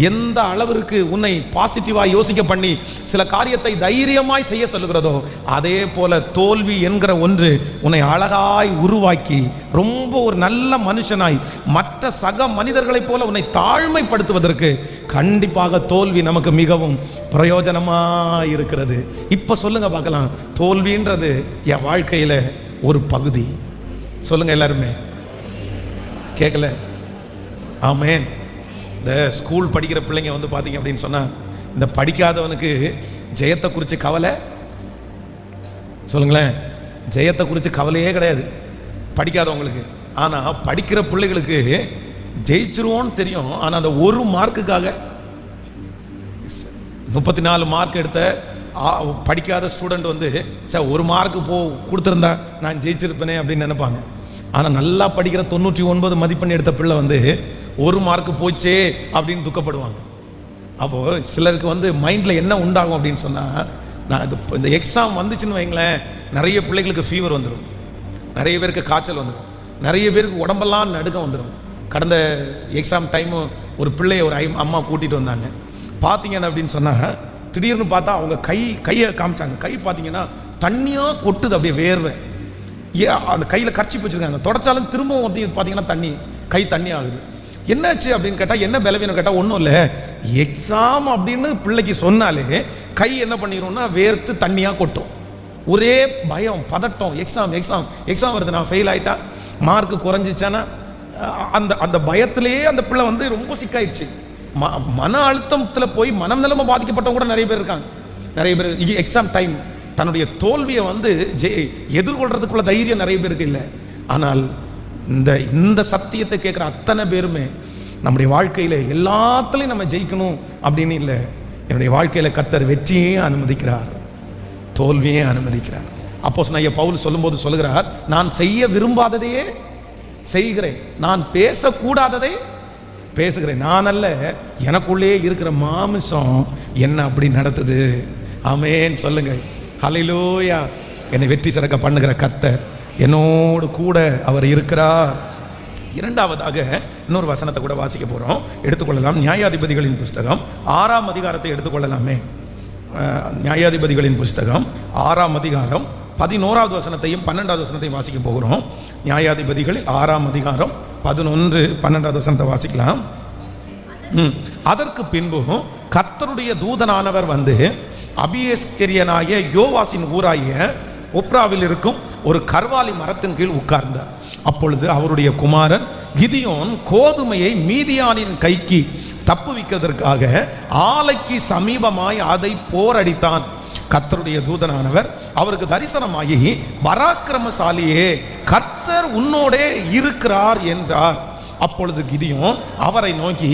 எந்த அளவிற்கு உன்னை பாசிட்டிவாக யோசிக்க பண்ணி சில காரியத்தை தைரியமாய் செய்ய சொல்லுகிறதோ, அதே போல தோல்வி என்கிற ஒன்று உன்னை அழகாய் உருவாக்கி ரொம்ப ஒரு நல்ல மனுஷனாய் மற்ற சக மனிதர்களைப் போல உன்னை தாழ்மைப்படுத்துவதற்கு கண்டிப்பாக தோல்வி நமக்கு மிகவும் பிரயோஜனமாக இருக்கிறது. இப்போ சொல்லுங்க பார்க்கலாம், தோல்வின்றது என் வாழ்க்கையில் ஒரு பகுதி. சொல்லுங்க எல்லாருமே. கேட்கல? ஆமென். இந்த ஸ்கூல் படிக்கிற பிள்ளைங்க வந்து பார்த்தீங்க அப்படின்னு சொன்னால், இந்த படிக்காதவனுக்கு ஜெயத்தை குறித்து கவலை, சொல்லுங்களேன், ஜெயத்தை குறித்து கவலையே கிடையாது படிக்காதவங்களுக்கு. ஆனால் படிக்கிற பிள்ளைகளுக்கு ஜெயிச்சிருவோன்னு தெரியும். ஆனால் அந்த ஒரு மார்க்குக்காக 34 மார்க் எடுத்த படிக்காத ஸ்டூடெண்ட் வந்து சார் ஒரு மார்க்கு கொடுத்துருந்தா நான் ஜெயிச்சிருப்பேனே அப்படின்னு நினைப்பாங்க. ஆனால் நல்லா படிக்கிற 99 மதிப்பெண் எடுத்த பிள்ளை வந்து ஒரு மார்க்கு போச்சே அப்படின்னு துக்கப்படுவாங்க. அப்போது சிலருக்கு வந்து மைண்டில் என்ன உண்டாகும் அப்படின்னு சொன்னால், நான் இந்த எக்ஸாம் வந்துச்சுன்னு வைங்களேன், நிறைய பிள்ளைகளுக்கு ஃபீவர் வந்துடும், நிறைய பேருக்கு காய்ச்சல் வந்துடும், நிறைய பேருக்கு உடம்பெல்லாம் நடுக்கம் வந்துடும். கடந்த எக்ஸாம் டைமு ஒரு பிள்ளையை ஒரு அம்மா கூட்டிகிட்டு வந்தாங்க. பார்த்தீங்கன்னா அப்படின்னு சொன்னால், திடீர்னு பார்த்தா அவங்க கையை காமிச்சாங்க. கை பார்த்தீங்கன்னா தண்ணியாக கொட்டுது, அப்படியே வேர்வை. அந்த கையில் கர்ச்சி வச்சுருக்காங்க, தொடச்சாலும் திரும்பவும் வந்து பார்த்தீங்கன்னா கை தண்ணி ஆகுது. என்னாச்சு அப்படின்னு கேட்டால், என்ன பலவீனம் கேட்டால், ஒன்றும் இல்லை, எக்ஸாம் அப்படின்னு பிள்ளைக்கு சொன்னாலே கை என்ன பண்ணிடும்னா வேர்த்து தண்ணியாக கொட்டும். ஒரே பயம், பதட்டம், எக்ஸாம் வருது, நான் ஃபெயில் ஆகிட்டா, மார்க்கு குறைஞ்சிச்சானா, அந்த பயத்திலேயே அந்த பிள்ளை வந்து ரொம்ப சிக்காயிடுச்சு. மன அழுத்தத்தில் போய் மனம் நிலைமை பாதிக்கப்பட்டவங்க கூட நிறைய பேர் இருக்காங்க. நிறைய பேர் எக்ஸாம் டைம் தன்னுடைய தோல்வியை வந்து எதிர்கொள்றதுக்குள்ள தைரியம் நிறைய பேருக்கு இல்லை. ஆனால் இந்த சத்தியத்தை கேட்குற அத்தனை பேருமே நம்முடைய வாழ்க்கையில் எல்லாத்துலேயும் நம்ம ஜெயிக்கணும் அப்படின்னு இல்லை. என்னுடைய வாழ்க்கையில் கர்த்தர் வெற்றியே அனுமதிக்கிறார், தோல்வியே அனுமதிக்கிறார். அப்போஸ்தலனாகிய பவுல் சொல்லும்போது சொல்லுகிறார், நான் செய்ய விரும்பாததையே செய்கிறேன், நான் பேசக்கூடாததை பேசுகிறேன். நான் அல்ல, எனக்குள்ளே இருக்கிற மாமிசம் என்ன அப்படி நடத்துது. ஆமென் சொல்லுங்கள். ஹல்லேலூயா. என்னை வெற்றி சிறக்க பண்ணுகிற கர்த்தர் என்னோடு கூட அவர் இருக்கிறார். இரண்டாவதாக இன்னொரு வசனத்தை கூட வாசிக்க போகிறோம், எடுத்துக்கொள்ளலாம். நியாயாதிபதிகளின் புஸ்தகம் 6ஆம் அதிகாரத்தை எடுத்துக்கொள்ளலாமே. நியாயாதிபதிகளின் புஸ்தகம் 6ஆம் அதிகாரம் 11வது வசனத்தையும் 12வது வசனத்தையும் வாசிக்க போகிறோம். நியாயாதிபதிகள் 6ஆம் அதிகாரம் 11, 12வது வசனத்தை வாசிக்கலாம். அதற்கு பின்பு கர்த்தருடைய தூதனானவர் வந்து அபியஸ்கரியனாகிய யோவாசின் ஊராகிய ஒப்ராவில் இருக்கும் ஒரு கர்வாலி மரத்தின் கீழ் உட்கார்ந்தார். அப்பொழுது அவருடைய குமாரன் கிதியோன் கோதுமையை மீதியானின் கைக்கு தப்புவிக்கிறதற்காக ஆலைக்கு சமீபமாய் அதை போரடித்தான். கர்த்தருடைய தூதனானவர் அவருக்கு தரிசனமாகி, பராக்கிரமசாலியே, கர்த்தர் உன்னோடே இருக்கிறார் என்றார். அப்பொழுது கிதியோன் அவரை நோக்கி,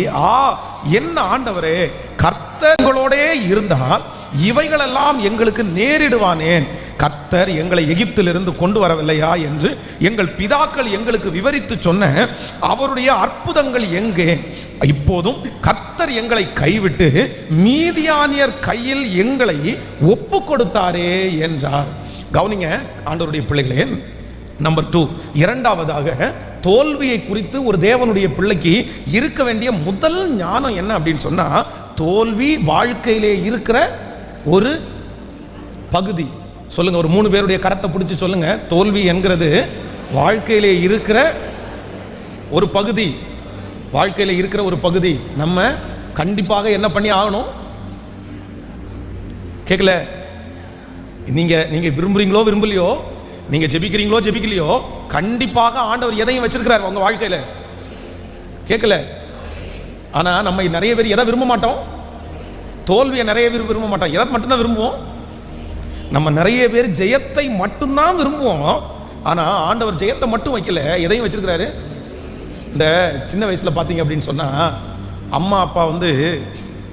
என்ன ஆண்டவரே, கர்த்தர்களோடே இருந்தால் இவைகளெல்லாம் எங்களுக்கு நேரிடுவானேன்? கர்த்தர் எங்களை எகிப்திலிருந்து கொண்டு வரவில்லையா என்று எங்கள் பிதாக்கள் எங்களுக்கு விவரித்து சொன்ன அவருடைய அற்புதங்கள் எங்கே? இப்போதும் கர்த்தர் எங்களை கைவிட்டு மீதியானியர் கையில் எங்களை ஒப்பு கொடுத்தாரே என்றார். கவனிங்க ஆண்டவருடைய பிள்ளைகளே, நம்பர் 2, இரண்டாவதாக தோல்வியை குறித்து ஒரு தேவனுடைய பிள்ளைக்கு இருக்க வேண்டிய முதல் ஞானம் என்ன அப்படின்னு சொன்னா, தோல்வி வாழ்க்கையிலே இருக்கிற ஒரு பகுதி. சொல்லுங்க, ஒரு 3 பேருடைய கரத்தை பிடிச்சு சொல்லுங்க, தோல்வி என்கிறது வாழ்க்கையிலே இருக்கிற ஒரு பகுதி. வாழ்க்கையில இருக்கிற ஒரு பகுதி. நம்ம கண்டிப்பாக என்ன பண்ணி ஆகணும்? கேட்கல? நீங்க விரும்புறீங்களோ விரும்பலையோ, நீங்க ஜெபிக்கிறீங்களோ ஜெபிக்கலையோ, கண்டிப்பாக ஆண்டவர் எதையும் வச்சிருக்கிறார் உங்க வாழ்க்கையில. கேட்கல? ஆனா நம்ம நிறைய பேர் எதை விரும்ப மாட்டோம்? தோல்வியை நிறைய பேர் விரும்ப மாட்டோம். எதை மட்டும்தான் விரும்புவோம்? நம்ம நிறைய பேர் ஜெயத்தை மட்டும்தான் விரும்புவோம். ஆனா ஆண்டவர் ஜெயத்தை மட்டும் வைக்கல, எதையும் வச்சிருக்கிறாரு. இந்த சின்ன வயசுல பாத்தீங்க அப்படின்னு சொன்னா, அம்மா அப்பா வந்து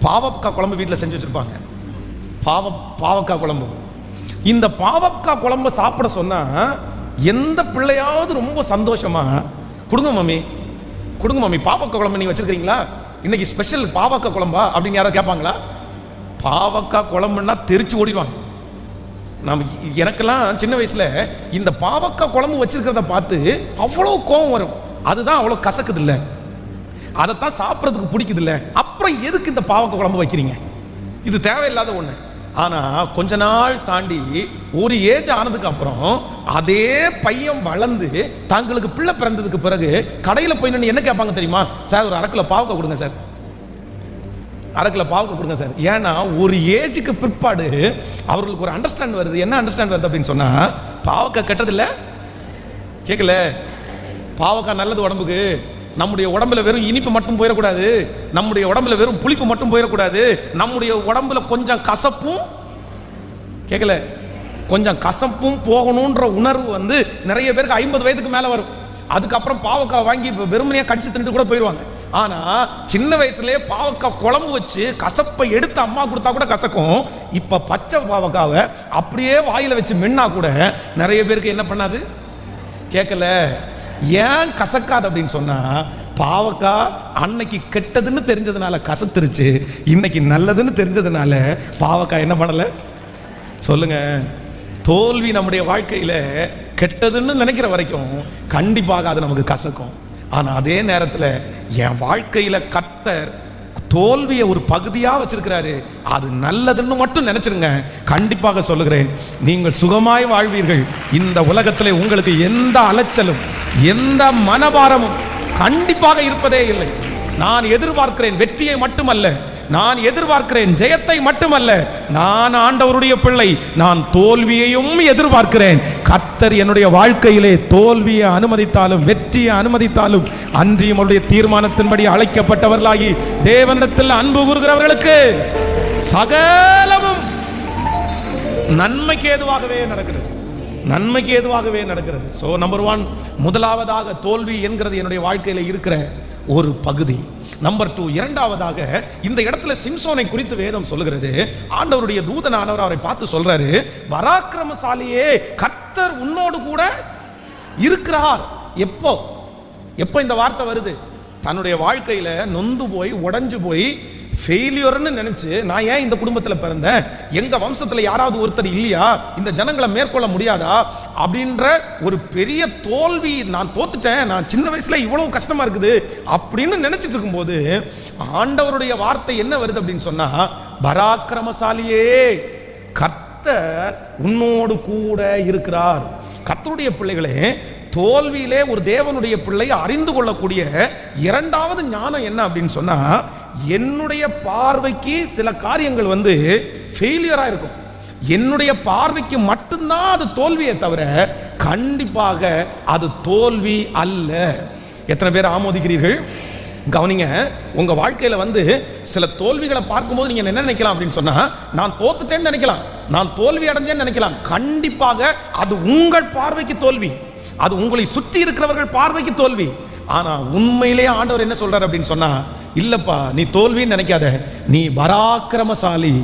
பாவக்காய் குழம்பு வீட்டில் செஞ்சு வச்சிருப்பாங்க. பாவக்காய் குழம்பு. இந்த பாவக்காய் குழம்பு சாப்பிட சொன்னா எந்த பிள்ளையாவது ரொம்ப சந்தோஷமா, கொடுங்க மம்மி பாவக்காய் குழம்பு நீங்க வச்சிருக்கீங்களா, இன்னைக்கு ஸ்பெஷல் பாவக்காய் குழம்பா அப்படின்னு யாராவது கேட்பாங்களா? பாவக்காய் குழம்புன்னா தெரிச்சு ஓடிடுவாங்க. எனக்கெல்லாம் சின்ன வயசுல இந்த பாவக்காய் குழம்பு வச்சிருக்கிறத பார்த்து அவ்வளோ கோபம் வரும். அதுதான் அவ்வளோ கசக்குது இல்லை, அதைத்தான் சாப்பிட்றதுக்கு பிடிக்குது இல்லை. அப்புறம் எதுக்கு இந்த பாவக்காய் குழம்பு வைக்கிறீங்க? இது தேவையில்லாத ஒன்று. ஆனால் கொஞ்ச நாள் தாண்டி ஒரு ஏஜ் ஆனதுக்கு அப்புறம் அதே பையன் வளர்ந்து தங்களுக்கு பிள்ளை பிறந்ததுக்கு பிறகு கடையில் போய் என்ன கேட்பாங்க தெரியுமா? சார், ஒரு அரை கிலோ பாவக்காய் கொடுங்க சார், அரை கிலோ பாவக்காய் கொடுங்க சார். ஏன்னா ஒரு ஏஜுக்கு பிற்பாடு அவர்களுக்கு ஒரு அண்டர்ஸ்டாண்ட் வருது. என்ன அண்டர்ஸ்டாண்ட் வருது அப்படின்னு சொன்னா, பாவக்காய் கெட்டதில்லை. கேட்கல? பாவக்காய் நல்லது உடம்புக்கு. நம்முடைய உடம்புல வெறும் இனிப்பு மட்டும் போயிடக்கூடாது, நம்முடைய உடம்புல வெறும் புளிப்பு மட்டும் போயிடக்கூடாது, நம்முடைய உடம்புல கொஞ்சம் கசப்பும், கேட்கல, கொஞ்சம் கசப்பும் போகணுன்ற உணர்வு வந்து நிறைய பேருக்கு 50 வயதுக்கு மேல வரும். அதுக்கப்புறம் பாவக்காய் வாங்கி வெறுமனையா கடிச்சு தின்னுட்டு கூட போயிடுவாங்க. ஆனா சின்ன வயசுலயே பாவக்காய் குழம்பு வச்சு கசப்பை எடுத்து அம்மா கொடுத்தா கூட கசக்கும். இப்ப பச்சை பாவக்காவை அப்படியே வாயில வச்சு மென்னா கூட நிறைய பேருக்கு என்ன பண்ணாது? கேட்கல? ஏன் கசக்காது அப்படின்னு சொன்னா, பாவக்காய் அன்னைக்கு கெட்டதுன்னு தெரிஞ்சதுனால கசத்துருச்சு, இன்னைக்கு நல்லதுன்னு தெரிஞ்சதுனால பாவக்காய் என்ன பண்ணல? சொல்லுங்க. தோல்வி நம்முடைய வாழ்க்கையில கெட்டதுன்னு நினைக்கிற வரைக்கும் கண்டிப்பாக அது நமக்கு கசக்கும். ஆனா அதே நேரத்தில் என் வாழ்க்கையில கர்த்தர் தோல்வியை ஒரு பகுதியா வச்சிருக்கிறாரு, அது நல்லதுன்னு மட்டும் நினைச்சிருங்க. கண்டிப்பாக சொல்லுகிறேன், நீங்கள் சுகமாய் வாழ்வீர்கள். இந்த உலகத்திலே உங்களுக்கு எந்த அலைச்சலும் எந்த மனபாரமும் கண்டிப்பாக இருப்பதே இல்லை. நான் எதிர்பார்க்கிறேன் வெற்றியை மட்டுமல்ல, நான் எதிர்பார்க்கிறேன் ஜெயத்தை மட்டுமல்ல, நான் ஆண்டவருடைய பிள்ளை, நான் தோல்வியையும் எதிர்பார்க்கிறேன். கர்த்தர் என்னுடைய வாழ்க்கையிலே தோல்வியை அனுமதித்தாலும் வெற்றியை அனுமதித்தாலும் அன்றியும் அவருடைய தீர்மானத்தின்படி அழைக்கப்பட்டவர்களாகி தேவனிடத்தில் அன்பு கூறுகிறவர்களுக்கு சகலமும் நன்மைக்கு ஏதுவாகவே நடக்கிறது, நன்மைக்கு ஏதுவாகவே நடக்கிறது. ஸோ நம்பர் 1, முதலாவதாக தோல்வி என்கிறது என்னுடைய வாழ்க்கையில இருக்கிற ஒரு பகுதி. நம்பர் 2, இரண்டாவதாக இந்த இடத்துல சிம்சோனை குறித்து வேதம் சொல்லுகிறது. ஆண்டவருடைய தூதனானவர் அவரை பார்த்து சொல்றாரு, பராக்கிரமசாலியே, கர்த்தர் உன்னோடு கூட இருக்கிறார். எப்போ இந்த வார்த்தை வருது? தன்னுடைய வாழ்க்கையில நொந்து போய் உடைஞ்சு போய் ஃபெயிலியர்னு நினைச்சு, நான் ஏன் இந்த குடும்பத்தில் பிறந்தேன், எங்க வம்சத்தில் யாராவது ஒருத்தர் இல்லையா, இந்த ஜனங்களை மேற்கொள்ள முடியாதா அப்படின்ற ஒரு பெரிய தோல்வி, நான் தோத்துட்டேன், நான் சின்ன வயசுல இவ்வளவு கஷ்டமா இருக்குது அப்படின்னு நினைச்சிட்டு இருக்கும்போது ஆண்டவருடைய வார்த்தை என்ன வருது அப்படின்னு சொன்னா, பராக்கிரமசாலியே, கர்த்தர் உன்னோடு கூட இருக்கிறார். கர்த்தருடைய பிள்ளைகளே, தோல்வியிலே ஒரு தேவனுடைய பிள்ளை அறிந்து கொள்ளக்கூடிய இரண்டாவது ஞானம் என்ன அப்படின்னு சொன்னா, என்னுடைய பார்வைக்கு சில காரியங்கள் வந்து ஃபெயிலியரா இருக்கும், என்னுடைய பார்வைக்கு மட்டும்தான் அது தோல்வியை தவிர கண்டிப்பாக அது தோல்வி அல்ல. எத்தனை பேர் ஆமோதிக்கிறீர்கள்? கவனிங்க, உங்க வாழ்க்கையில வந்து சில தோல்விகளை பார்க்கும்போது நீங்க என்ன நினைக்கலாம் அப்படின்னு சொன்னா, நான் தோத்துட்டேன்னு நினைக்கலாம், நான் தோல்வி அடைஞ்சேன்னு நினைக்கலாம். கண்டிப்பாக அது உங்கள் பார்வைக்கு தோல்வி, அது உங்களை சுற்றி இருக்கிறவர்கள் பார்வைக்கு தோல்வி. ஆனா உண்மையிலேயே ஆண்டவர் என்ன சொல்றாரு அப்படின்னு சொன்னா, இல்லப்பா நீ தோல்வின்னு நினைக்காத, நீ பராக்கிரமசாலி,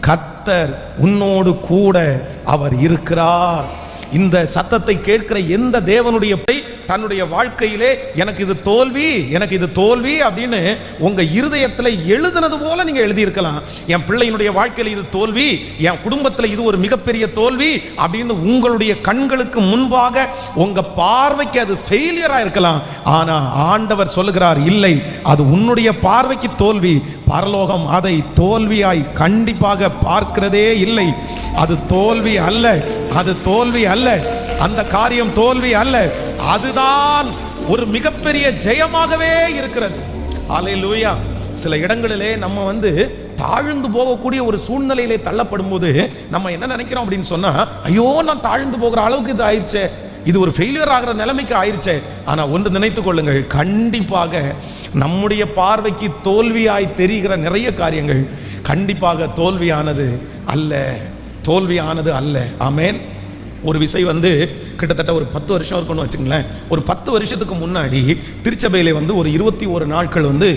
கர்த்தர் உன்னோடு கூட அவர் இருக்கிறார். இந்த சத்தத்தை கேட்கிற எந்த தேவனுடைய தன்னுடைய வாழ்க்கையிலே எனக்கு இது தோல்வி, எனக்கு இது தோல்வி அப்படின்னு உங்க இருதயத்தில் எழுதுனது போல நீங்க எழுதியிருக்கலாம். என் பிள்ளையினுடைய வாழ்க்கையில் இது தோல்வி, என் குடும்பத்தில் இது ஒரு மிகப்பெரிய தோல்வி அப்படின்னு உங்களுடைய கண்களுக்கு முன்பாக உங்க பார்வைக்கு அது ஃபெயிலியரா இருக்கலாம். ஆனா ஆண்டவர் சொல்லுகிறார், இல்லை, அது உன்னுடைய பார்வைக்கு தோல்வி, பரலோகம் அதை தோல்வியாய் கண்டிப்பாக பார்க்கிறதே இல்லை. அது தோல்வி அல்ல, அது தோல்வி அல்ல, அந்த காரியம் தோல்வி அல்ல, அதுதான் ஒரு மிகப்பெரிய ஜெயமாகவே இருக்கிறது. அல்லேலூயா. சில இடங்களிலே நம்ம வந்து தாழ்ந்து போகக்கூடிய ஒரு சூழ்நிலையிலே தள்ளப்படும் போது நம்ம என்ன நினைக்கிறோம் அப்படின்னு சொன்னா, ஐயோ நான் தாழ்ந்து போகிற அளவுக்கு இது ஆயிடுச்சே, இது ஒரு ஃபெயிலியர் ஆகிற நிலைமைக்கு ஆயிடுச்சே. ஆனா ஒன்று நினைத்து கொள்ளுங்கள், கண்டிப்பாக நம்முடைய பார்வைக்கு தோல்வியாய் தெரிகிற நிறைய காரியங்கள் கண்டிப்பாக தோல்வியானது அல்ல, தோல்வியானது அல்ல. ஆமென். ஒரு விசை வந்து கிட்டத்தட்ட ஒரு 10 வருஷம் இருக்குன்னு வச்சுங்களேன். ஒரு 10 வருஷத்துக்கு முன்னாடி திருச்சபையிலே வந்து ஒரு 21 நாட்கள் வந்து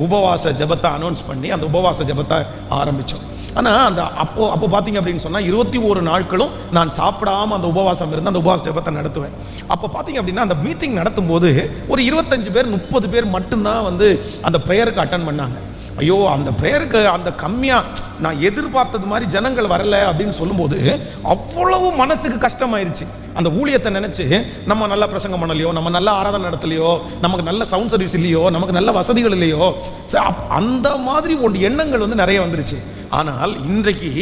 உபவாச ஜெபத்தை அனௌன்ஸ் பண்ணி அந்த உபவாச ஜெபத்தை ஆரம்பித்தோம். ஆனால் அந்த அப்போ பார்த்தீங்க அப்படின்னு சொன்னால் 21 நாட்களும் நான் சாப்பிடாமல் அந்த உபவாசம் இருந்து அந்த உபவாச ஜெபத்தை நடத்துவேன். அப்போ பார்த்தீங்க அப்படின்னா அந்த மீட்டிங் நடத்தும் போது ஒரு 25 பேர் 30 பேர் மட்டும்தான் வந்து அந்த ப்ரேயருக்கு அட்டன் பண்ணாங்க. ஐயோ அந்த ப்ரேயருக்கு அந்த கம்மியாக நான் எதிர்பார்த்தது மாதிரி ஜனங்கள் வரல அப்படின்னு சொல்லும்போது அவ்வளவு மனசுக்கு கஷ்டமாயிருச்சு. அந்த ஊழியத்தை நினைச்சு நம்ம நல்ல பிரசங்கம் பண்ணலையோ, நம்ம நல்ல ஆராதனை நடத்தலையோ, நமக்கு நல்ல சவுண்ட் சர்வீஸ் இல்லையோ, நமக்கு நல்ல வசதிகள் இல்லையோ, அந்த மாதிரி ஒரு எண்ணங்கள் வந்து நிறைய வந்துருச்சு. ஆனால் இன்றைக்கு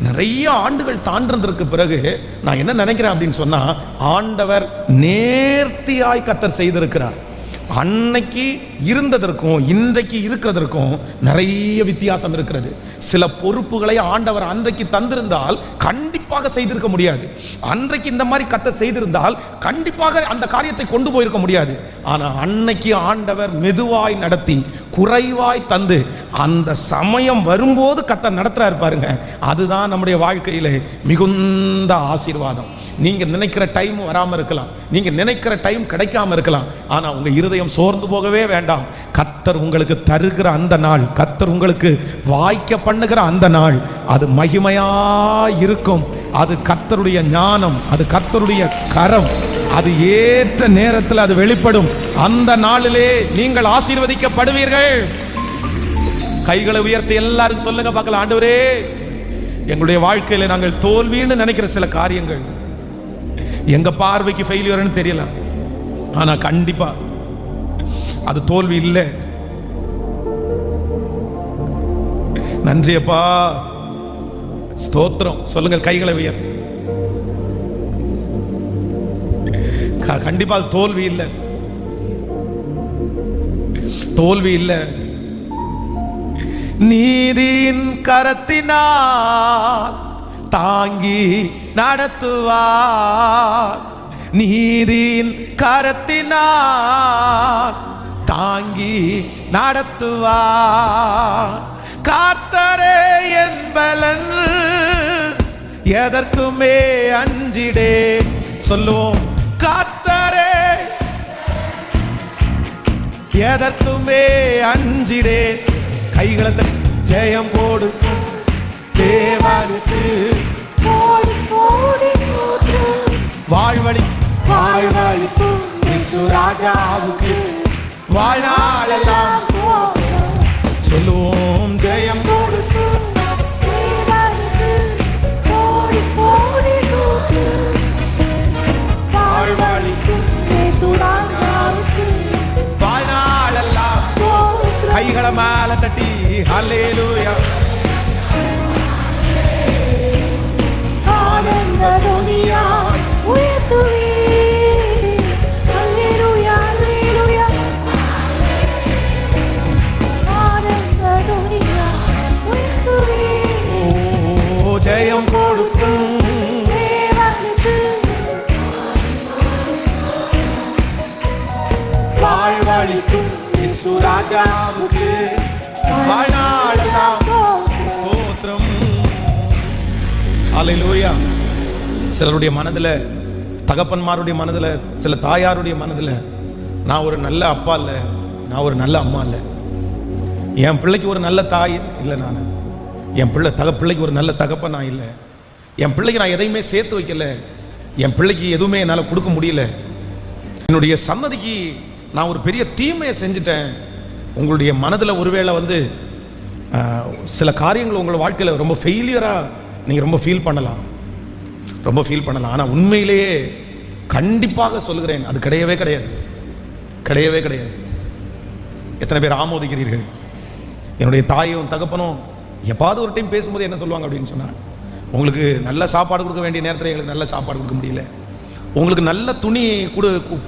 நிறைய ஆண்டுகள் தாண்டதற்கு பிறகு நான் என்ன நினைக்கிறேன் அப்படின்னு சொன்னா, ஆண்டவர் நேர்த்தியாய் கர்த்தர் செய்திருக்கிறார். அன்னைக்கு இருந்ததற்கும் இன்றைக்கு இருக்கிறதற்கும் நிறைய வித்தியாசம் இருக்கிறது. சில பொறுப்புகளை ஆண்டவர் அன்றைக்கு தந்திருந்தால் கண்டிப்பாக செய்திருக்க முடியாது. அன்றைக்கு இந்த மாதிரி கர்த்தர் செய்திருந்தால் கண்டிப்பாக அந்த காரியத்தை கொண்டு போயிருக்க முடியாது. ஆனால் அன்னைக்கு ஆண்டவர் மெதுவாய் நடத்தி குறைவாய் தந்து அந்த சமயம் வரும்போது கர்த்தர் நடத்துறாரு பாருங்க, அதுதான் நம்முடைய வாழ்க்கையிலே மிகுந்த ஆசீர்வாதம். நீங்க நினைக்கிற டைம் வராம இருக்கலாம், நீங்க நினைக்கிற டைம் கிடைக்காம இருக்கலாம், ஆனா உங்க இருதயம் சோர்ந்து போகவே வேண்டாம். கர்த்தர் உங்களுக்கு தருகிற அந்த நாள், கர்த்தர் உங்களுக்கு வாய்க்க பண்ணுகிற அந்த நாள், அது மகிமையா இருக்கும். அது கர்த்தருடைய ஞானம், அது கர்த்தருடைய கரம், அது ஏற்ற நேரத்தில் அது வெளிப்படும். அந்த நாளிலே நீங்கள் ஆசீர்வதிக்கப்படுவீர்கள். கைகளை உயர்த்தி எல்லாரும் சொல்லுங்க பார்க்கலாம், ஆண்டவரே எங்களுடைய வாழ்க்கையில நாங்கள் தோல்வின்னு நினைக்கிற சில காரியங்கள் எங்க பார்வைக்கு ஃபெயிலியர்னு தெரியல, ஆனா கண்டிப்பா அது தோல்வி இல்லை. நன்றி அப்பா, ஸ்தோத்திரம். சொல்லுங்கள் கைகளை உயர். கண்டிப்பா அது தோல்வி இல்லை, தோல்வி இல்லை. நீதியின் கரத்தினால் தாங்கி நடத்துவார், நீதியின் கரத்தினால் தாங்கி நடத்துவார். கர்த்தரே என் பலன், எதற்குமே அஞ்சிடே. சொல்லுவோம், கர்த்தரே எதற்குமே அஞ்சிடே. கைகளை ஜெயம் கொடுக்கும் தேவனுக்கு வாழ்வழி வாழ்வழிக்கும் ராஜாவுக்கு வாழ்நாளெல்லாம் சொல்லுவோம், ஜெயம் கொடுக்கும் வாழ்வழிக்கும் ராஜாவுக்கு வாழ்நாளெல்லாம். கைகளை மேல தட்டி ஹல்லேலூயா. ஆனந்த துணியாய் உயர்த்துவீர், ஹல்லேலூயா ஹல்லேலூயா. ஆனந்த துணியாய் உயர்த்துவீர், ஓ ஜெயம் கொடுக்கும் தேவனுக்கு வாழ்வழிக்கும் இயேசு ராஜாவுக்கு வாழ்நாளெல்லாம் ஸ்தோத்திரம். அல்லேலூயா. சிலருடைய மனதில், தகப்பன்மாருடைய மனதில், சில தாயாருடைய மனதில், நான் ஒரு நல்ல அப்பா இல்லை, நான் ஒரு நல்ல அம்மா இல்லை, என் பிள்ளைக்கு ஒரு நல்ல தாய் இல்லை, நான் என் பிள்ளைக்கு ஒரு நல்ல தகப்பன் நான் இல்லை, என் பிள்ளைக்கு நான் எதையுமே சேர்த்து வைக்கல, என் பிள்ளைக்கு எதுவுமே என்னால் கொடுக்க முடியல, என்னுடைய சன்னதிக்கு நான் ஒரு பெரிய தீமையை செஞ்சுட்டேன். உங்களுடைய மனதில் ஒருவேளை சில காரியங்கள் உங்கள் வாழ்க்கையில் ரொம்ப ஃபெயிலியராக நீங்கள் ரொம்ப ஃபீல் பண்ணலாம். ஆனால் உண்மையிலேயே கண்டிப்பாக சொல்லுகிறேன், அது கிடையவே கிடையாது. எத்தனை பேர் ஆமோதிக்கிறீர்கள்? என்னுடைய தாயும் தகப்பனும் எப்பாவது ஒரு டைம் பேசும்போது என்ன சொல்லுவாங்க அப்படின்னு சொன்னால், உங்களுக்கு நல்ல சாப்பாடு கொடுக்க வேண்டிய நேரத்தில் எங்களுக்கு நல்ல சாப்பாடு கொடுக்க முடியல, உங்களுக்கு நல்ல துணி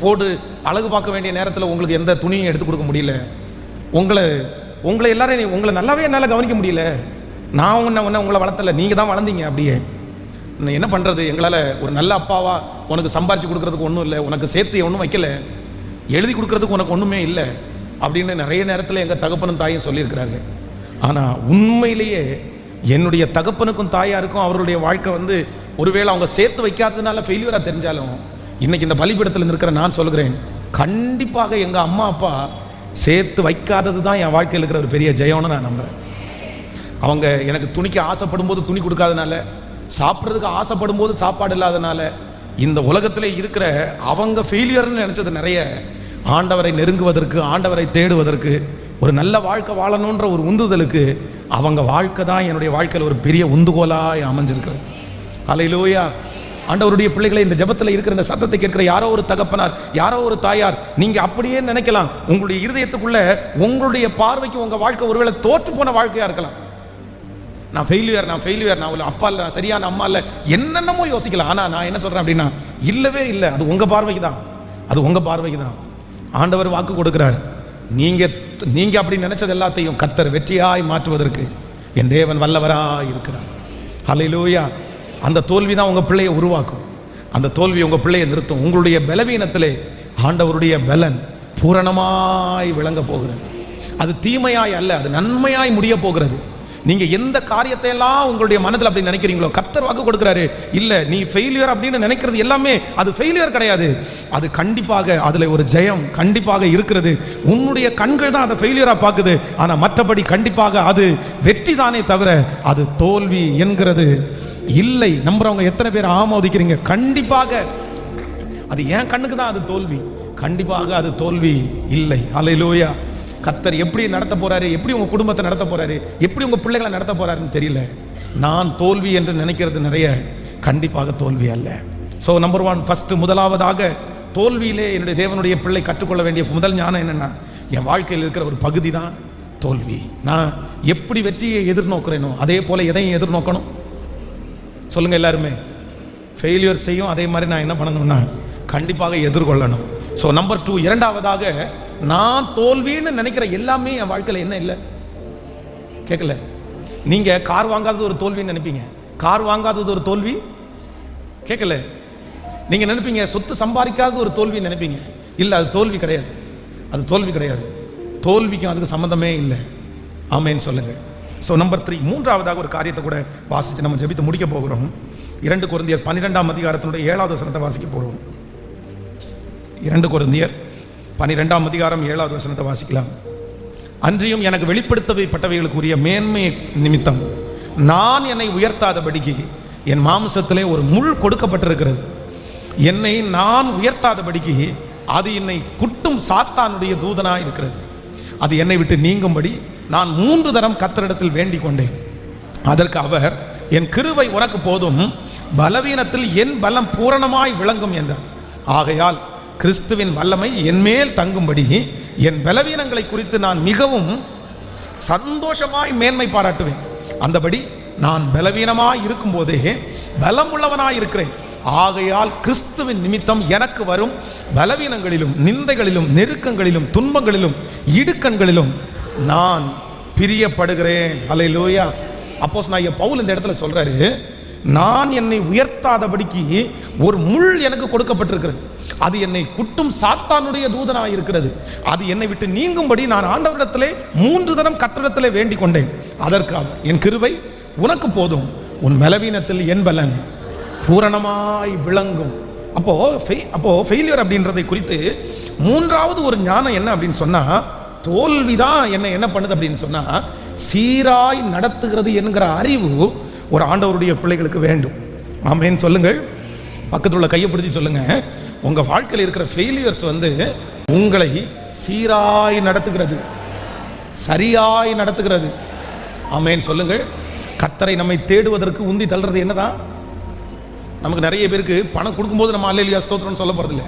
போட்டு அழகு பார்க்க வேண்டிய நேரத்தில் உங்களுக்கு எந்த துணியும் எடுத்து கொடுக்க முடியல, உங்களை எல்லாரும் உங்களை நல்லாவே என்னால் கவனிக்க முடியல, நான் உங்களை வளர்த்தல, நீங்கள் தான் வளர்ந்தீங்க. அப்படியே என்ன பண்ணுறது, எங்களால் ஒரு நல்ல அப்பாவா உனக்கு சம்பாரித்து கொடுக்கறதுக்கு ஒன்றும் இல்லை, உனக்கு சேர்த்து ஒன்றும் வைக்கல, எழுதி கொடுக்கறதுக்கு உனக்கு ஒன்றுமே இல்லை அப்படின்னு நிறைய நேரத்தில் எங்கள் தகப்பனும் தாயும் சொல்லியிருக்கிறாங்க. ஆனால் உண்மையிலேயே என்னுடைய தகப்பனுக்கும் தாயாருக்கும் அவருடைய வாழ்க்கை ஒருவேளை அவங்க சேர்த்து வைக்காததுனால ஃபெயிலியராக தெரிஞ்சாலும், இன்னைக்கு இந்த பலிபீடத்தில் இருக்கிற நான் சொல்கிறேன், கண்டிப்பாக எங்கள் அம்மா அப்பா சேர்த்து வைக்காதது தான் என் வாழ்க்கையில் இருக்கிற ஒரு பெரிய ஜெயம்னு நான் நம்புகிறேன். அவங்க எனக்கு துணிக்கு ஆசைப்படும் போது துணி கொடுக்காதனால, சாப்பிட்றதுக்கு ஆசைப்படும் போது சாப்பாடு இல்லாதனால, இந்த உலகத்திலே இருக்கிற அவங்க ஃபெயிலியர்னு நினச்சது நிறைய. ஆண்டவரை நெருங்குவதற்கு, ஆண்டவரை தேடுவதற்கு, ஒரு நல்ல வாழ்க்கை வாழணுன்ற ஒரு உந்துதலுக்கு அவங்க வாழ்க்கை தான் என்னுடைய வாழ்க்கையில் ஒரு பெரிய உந்துகோலாக அமைஞ்சிருக்கிறது. அல்லேலூயா. ஆண்டவருடைய பிள்ளைகளை, இந்த ஜெபத்தில் இருக்கிற இந்த சத்தத்தை கேட்கிற யாரோ ஒரு தகப்பனார், யாரோ ஒரு தாயார், நீங்கள் அப்படியே நினைக்கலாம், உங்களுடைய இருதயத்துக்குள்ள உங்களுடைய பார்வைக்கு உங்கள் வாழ்க்கை ஒருவேளை தோற்று போன வாழ்க்கையாக இருக்கலாம். நான் ஃபெயிலியர், நான் ஒரு அப்பா இல்லை, நான் சரியான அம்மா இல்லை, என்னென்னமோ யோசிக்கலாம். ஆனால் நான் என்ன சொல்கிறேன் அப்படின்னா, இல்லவே இல்லை, அது உங்கள் பார்வைக்கு தான். ஆண்டவர் வாக்கு கொடுக்கிறார், நீங்கள் அப்படி நினைச்சது எல்லாத்தையும் கர்த்தர் வெற்றியாய் மாற்றுவதற்கு என் தேவன் வல்லவராய் இருக்கிறார். ஹல்லேலூயா. அந்த தோல்வி தான் உங்கள் பிள்ளையை உருவாக்கும், அந்த தோல்வி உங்கள் பிள்ளையை நிறுத்தும். உங்களுடைய பலவீனத்திலே ஆண்டவருடைய பலன் பூரணமாய் விளங்க போகிறது. அது தீமையாய் அல்ல, அது நன்மையாய் முடிய போகிறது. நீங்கள் எந்த காரியத்தை எல்லாம் உங்களுடைய மனதில் அப்படி நினைக்கிறீங்களோ, கர்த்தர் வாக்கு கொடுக்குறாரு, இல்லை நீ ஃபெயிலியர் அப்படின்னு நினைக்கிறது எல்லாமே அது ஃபெயிலியர் கிடையாது, அது கண்டிப்பாக அதில் ஒரு ஜெயம் கண்டிப்பாக இருக்கிறது. உன்னுடைய கண்கள் தான் அதை ஃபெயிலியராக பார்க்குது, ஆனால் மற்றபடி கண்டிப்பாக அது வெற்றி தானே தவிர அது தோல்வி என்கிறது இல்லை. நம்புறவங்க எத்தனை பேர் ஆமோதிக்கிறீங்க? கண்டிப்பாக அது என் கண்ணுக்கு தான் அது தோல்வி, கண்டிப்பாக அது தோல்வி இல்லை. அல்லேலூயா. கர்த்தர் எப்படி நடத்த போறாரு, எப்படி உங்க குடும்பத்தை நடத்த போறாரு, எப்படி உங்க பிள்ளைகளை நடத்த போறாருன்னு தெரியல. நான் தோல்வி என்று நினைக்கிறது நிறைய, கண்டிப்பாக தோல்வி அல்ல. ஸோ நம்பர் 1, முதலாவதாக தோல்வியிலே என்னுடைய தேவனுடைய பிள்ளை கற்றுக்கொள்ள வேண்டிய முதல் ஞானம் என்னன்னா, என் வாழ்க்கையில் இருக்கிற ஒரு பகுதி தான் தோல்வி. நான் எப்படி வெற்றியை எதிர்நோக்கிறேனோ அதே போல எதையும் எதிர்நோக்கணும். சொல்லுங்க எல்லாருமே. ஃபெயிலியர் செய்யும், அதே மாதிரி நான் என்ன பண்ணணும்னா கண்டிப்பாக எதிர்கொள்ளணும். ஸோ நம்பர் 2, இரண்டாவதாக, நான் தோல்வின்னு நினைக்கிற எல்லாமே என் வாழ்க்கையில் என்ன இல்லை கேட்கல. நீங்கள் கார் வாங்காதது ஒரு தோல்வின்னு நினைப்பீங்க, கார் வாங்காதது ஒரு தோல்வி கேட்கல. நீங்கள் நினைப்பீங்க சொத்து சம்பாதிக்காதது ஒரு தோல்வின்னு நினைப்பீங்க, இல்லை அது தோல்வி கிடையாது, தோல்விக்கும் அதுக்கு சம்மந்தமே இல்லை. ஆமேன்னு சொல்லுங்க. ஸோ நம்பர் 3, மூன்றாவதாக ஒரு காரியத்தை கூட வாசித்து நம்ம ஜெபித்து முடிக்க போகிறோம். 2 கொரிந்தியர் 12ஆம் அதிகாரத்தினுடைய 7வது வசனத்தை வாசிக்க போகிறோம். 2 கொரிந்தியர் 12ஆம் அதிகாரம் 7வது வசனத்தை வாசிக்கலாம். அன்றியும் எனக்கு வெளிப்படுத்தப்பட்டவைகளுக்குரிய மேன்மை நிமித்தம் நான் என்னை உயர்த்தாதபடிக்கு என் மாம்சத்திலே ஒரு முள் கொடுக்கப்பட்டிருக்கிறது. என்னை நான் உயர்த்தாதபடிக்கு அது என்னை குட்டும் சாத்தானுடைய தூதனாய் இருக்கிறது. அது என்னை விட்டு நீங்கும்படி நான் 3 தரம் கர்த்தரிடத்தில் வேண்டிக் கொண்டேன். அதற்கு அவர், என் கிருபை உனக்கு போதும், பலவீனத்தில் என் பலம் பூரணமாய் விளங்கும் என்றார். ஆகையால் கிறிஸ்துவின் வல்லமை என் மேல் தங்கும்படி என் பலவீனங்களை குறித்து நான் மிகவும் சந்தோஷமாய் மேன்மை பாராட்டுவேன். அந்தபடி நான் பலவீனமாய் இருக்கும் போதே பலமுள்ளவனாய் இருக்கிறேன். ஆகையால் கிறிஸ்துவின் நிமித்தம் எனக்கு வரும் பலவீனங்களிலும் நிந்தைகளிலும் நெருக்கங்களிலும் துன்பங்களிலும் இடுக்கண்களிலும் நான் பிரியப்படுகிறேன். அல்லேலூயா. அப்போஸ்தலனாகிய பவுல் இந்த இடத்துல சொல்றாரு, நான் என்னை உயர்த்தாதபடிக்கு ஒரு முள் எனக்கு கொடுக்கப்பட்டிருக்கிறது. அது என்னை குட்டும் சாத்தானுடைய தூதனாக இருக்கிறது. அது என்னை விட்டு நீங்கும்படி நான் ஆண்டவரிடத்திலே 3 தரம் கர்த்தரிடத்திலே வேண்டிக் கொண்டேன். அதற்காக என் கிருபை உனக்கு போதும், உன் பலவீனத்தில் என் பலன் பூரணமாய் விளங்கும். அப்போ ஃபெயிலியர் அப்படின்றதை குறித்து 3வது ஒரு ஞானம் என்ன அப்படின்னு சொன்னா, தோல்விதான் என்ன பண்ணுது அப்படின்னு சொன்னா, சீராய் நடத்துகிறது என்கிற அறிவு ஒரு ஆண்டவருடைய பிள்ளைகளுக்கு வேண்டும். ஆமென் சொல்லுங்கள். பக்கத்தில் உள்ள கையை பிடிச்சி சொல்லுங்க, உங்க வாழ்க்கையில் இருக்கிற ஃபெயிலியர்ஸ் உங்களை சீராய் நடத்துகிறது, சரியாய் நடத்துகிறது. ஆமென் சொல்லுங்கள். கர்த்தரை நம்மை தேடுவதற்கு உந்தி தள்ளுறது என்னதான்? நமக்கு நிறைய பேருக்கு பணம் கொடுக்கும்போது நம்ம அல்லேலூயா ஸ்தோத்திரம்னு சொல்ல போறதில்லை.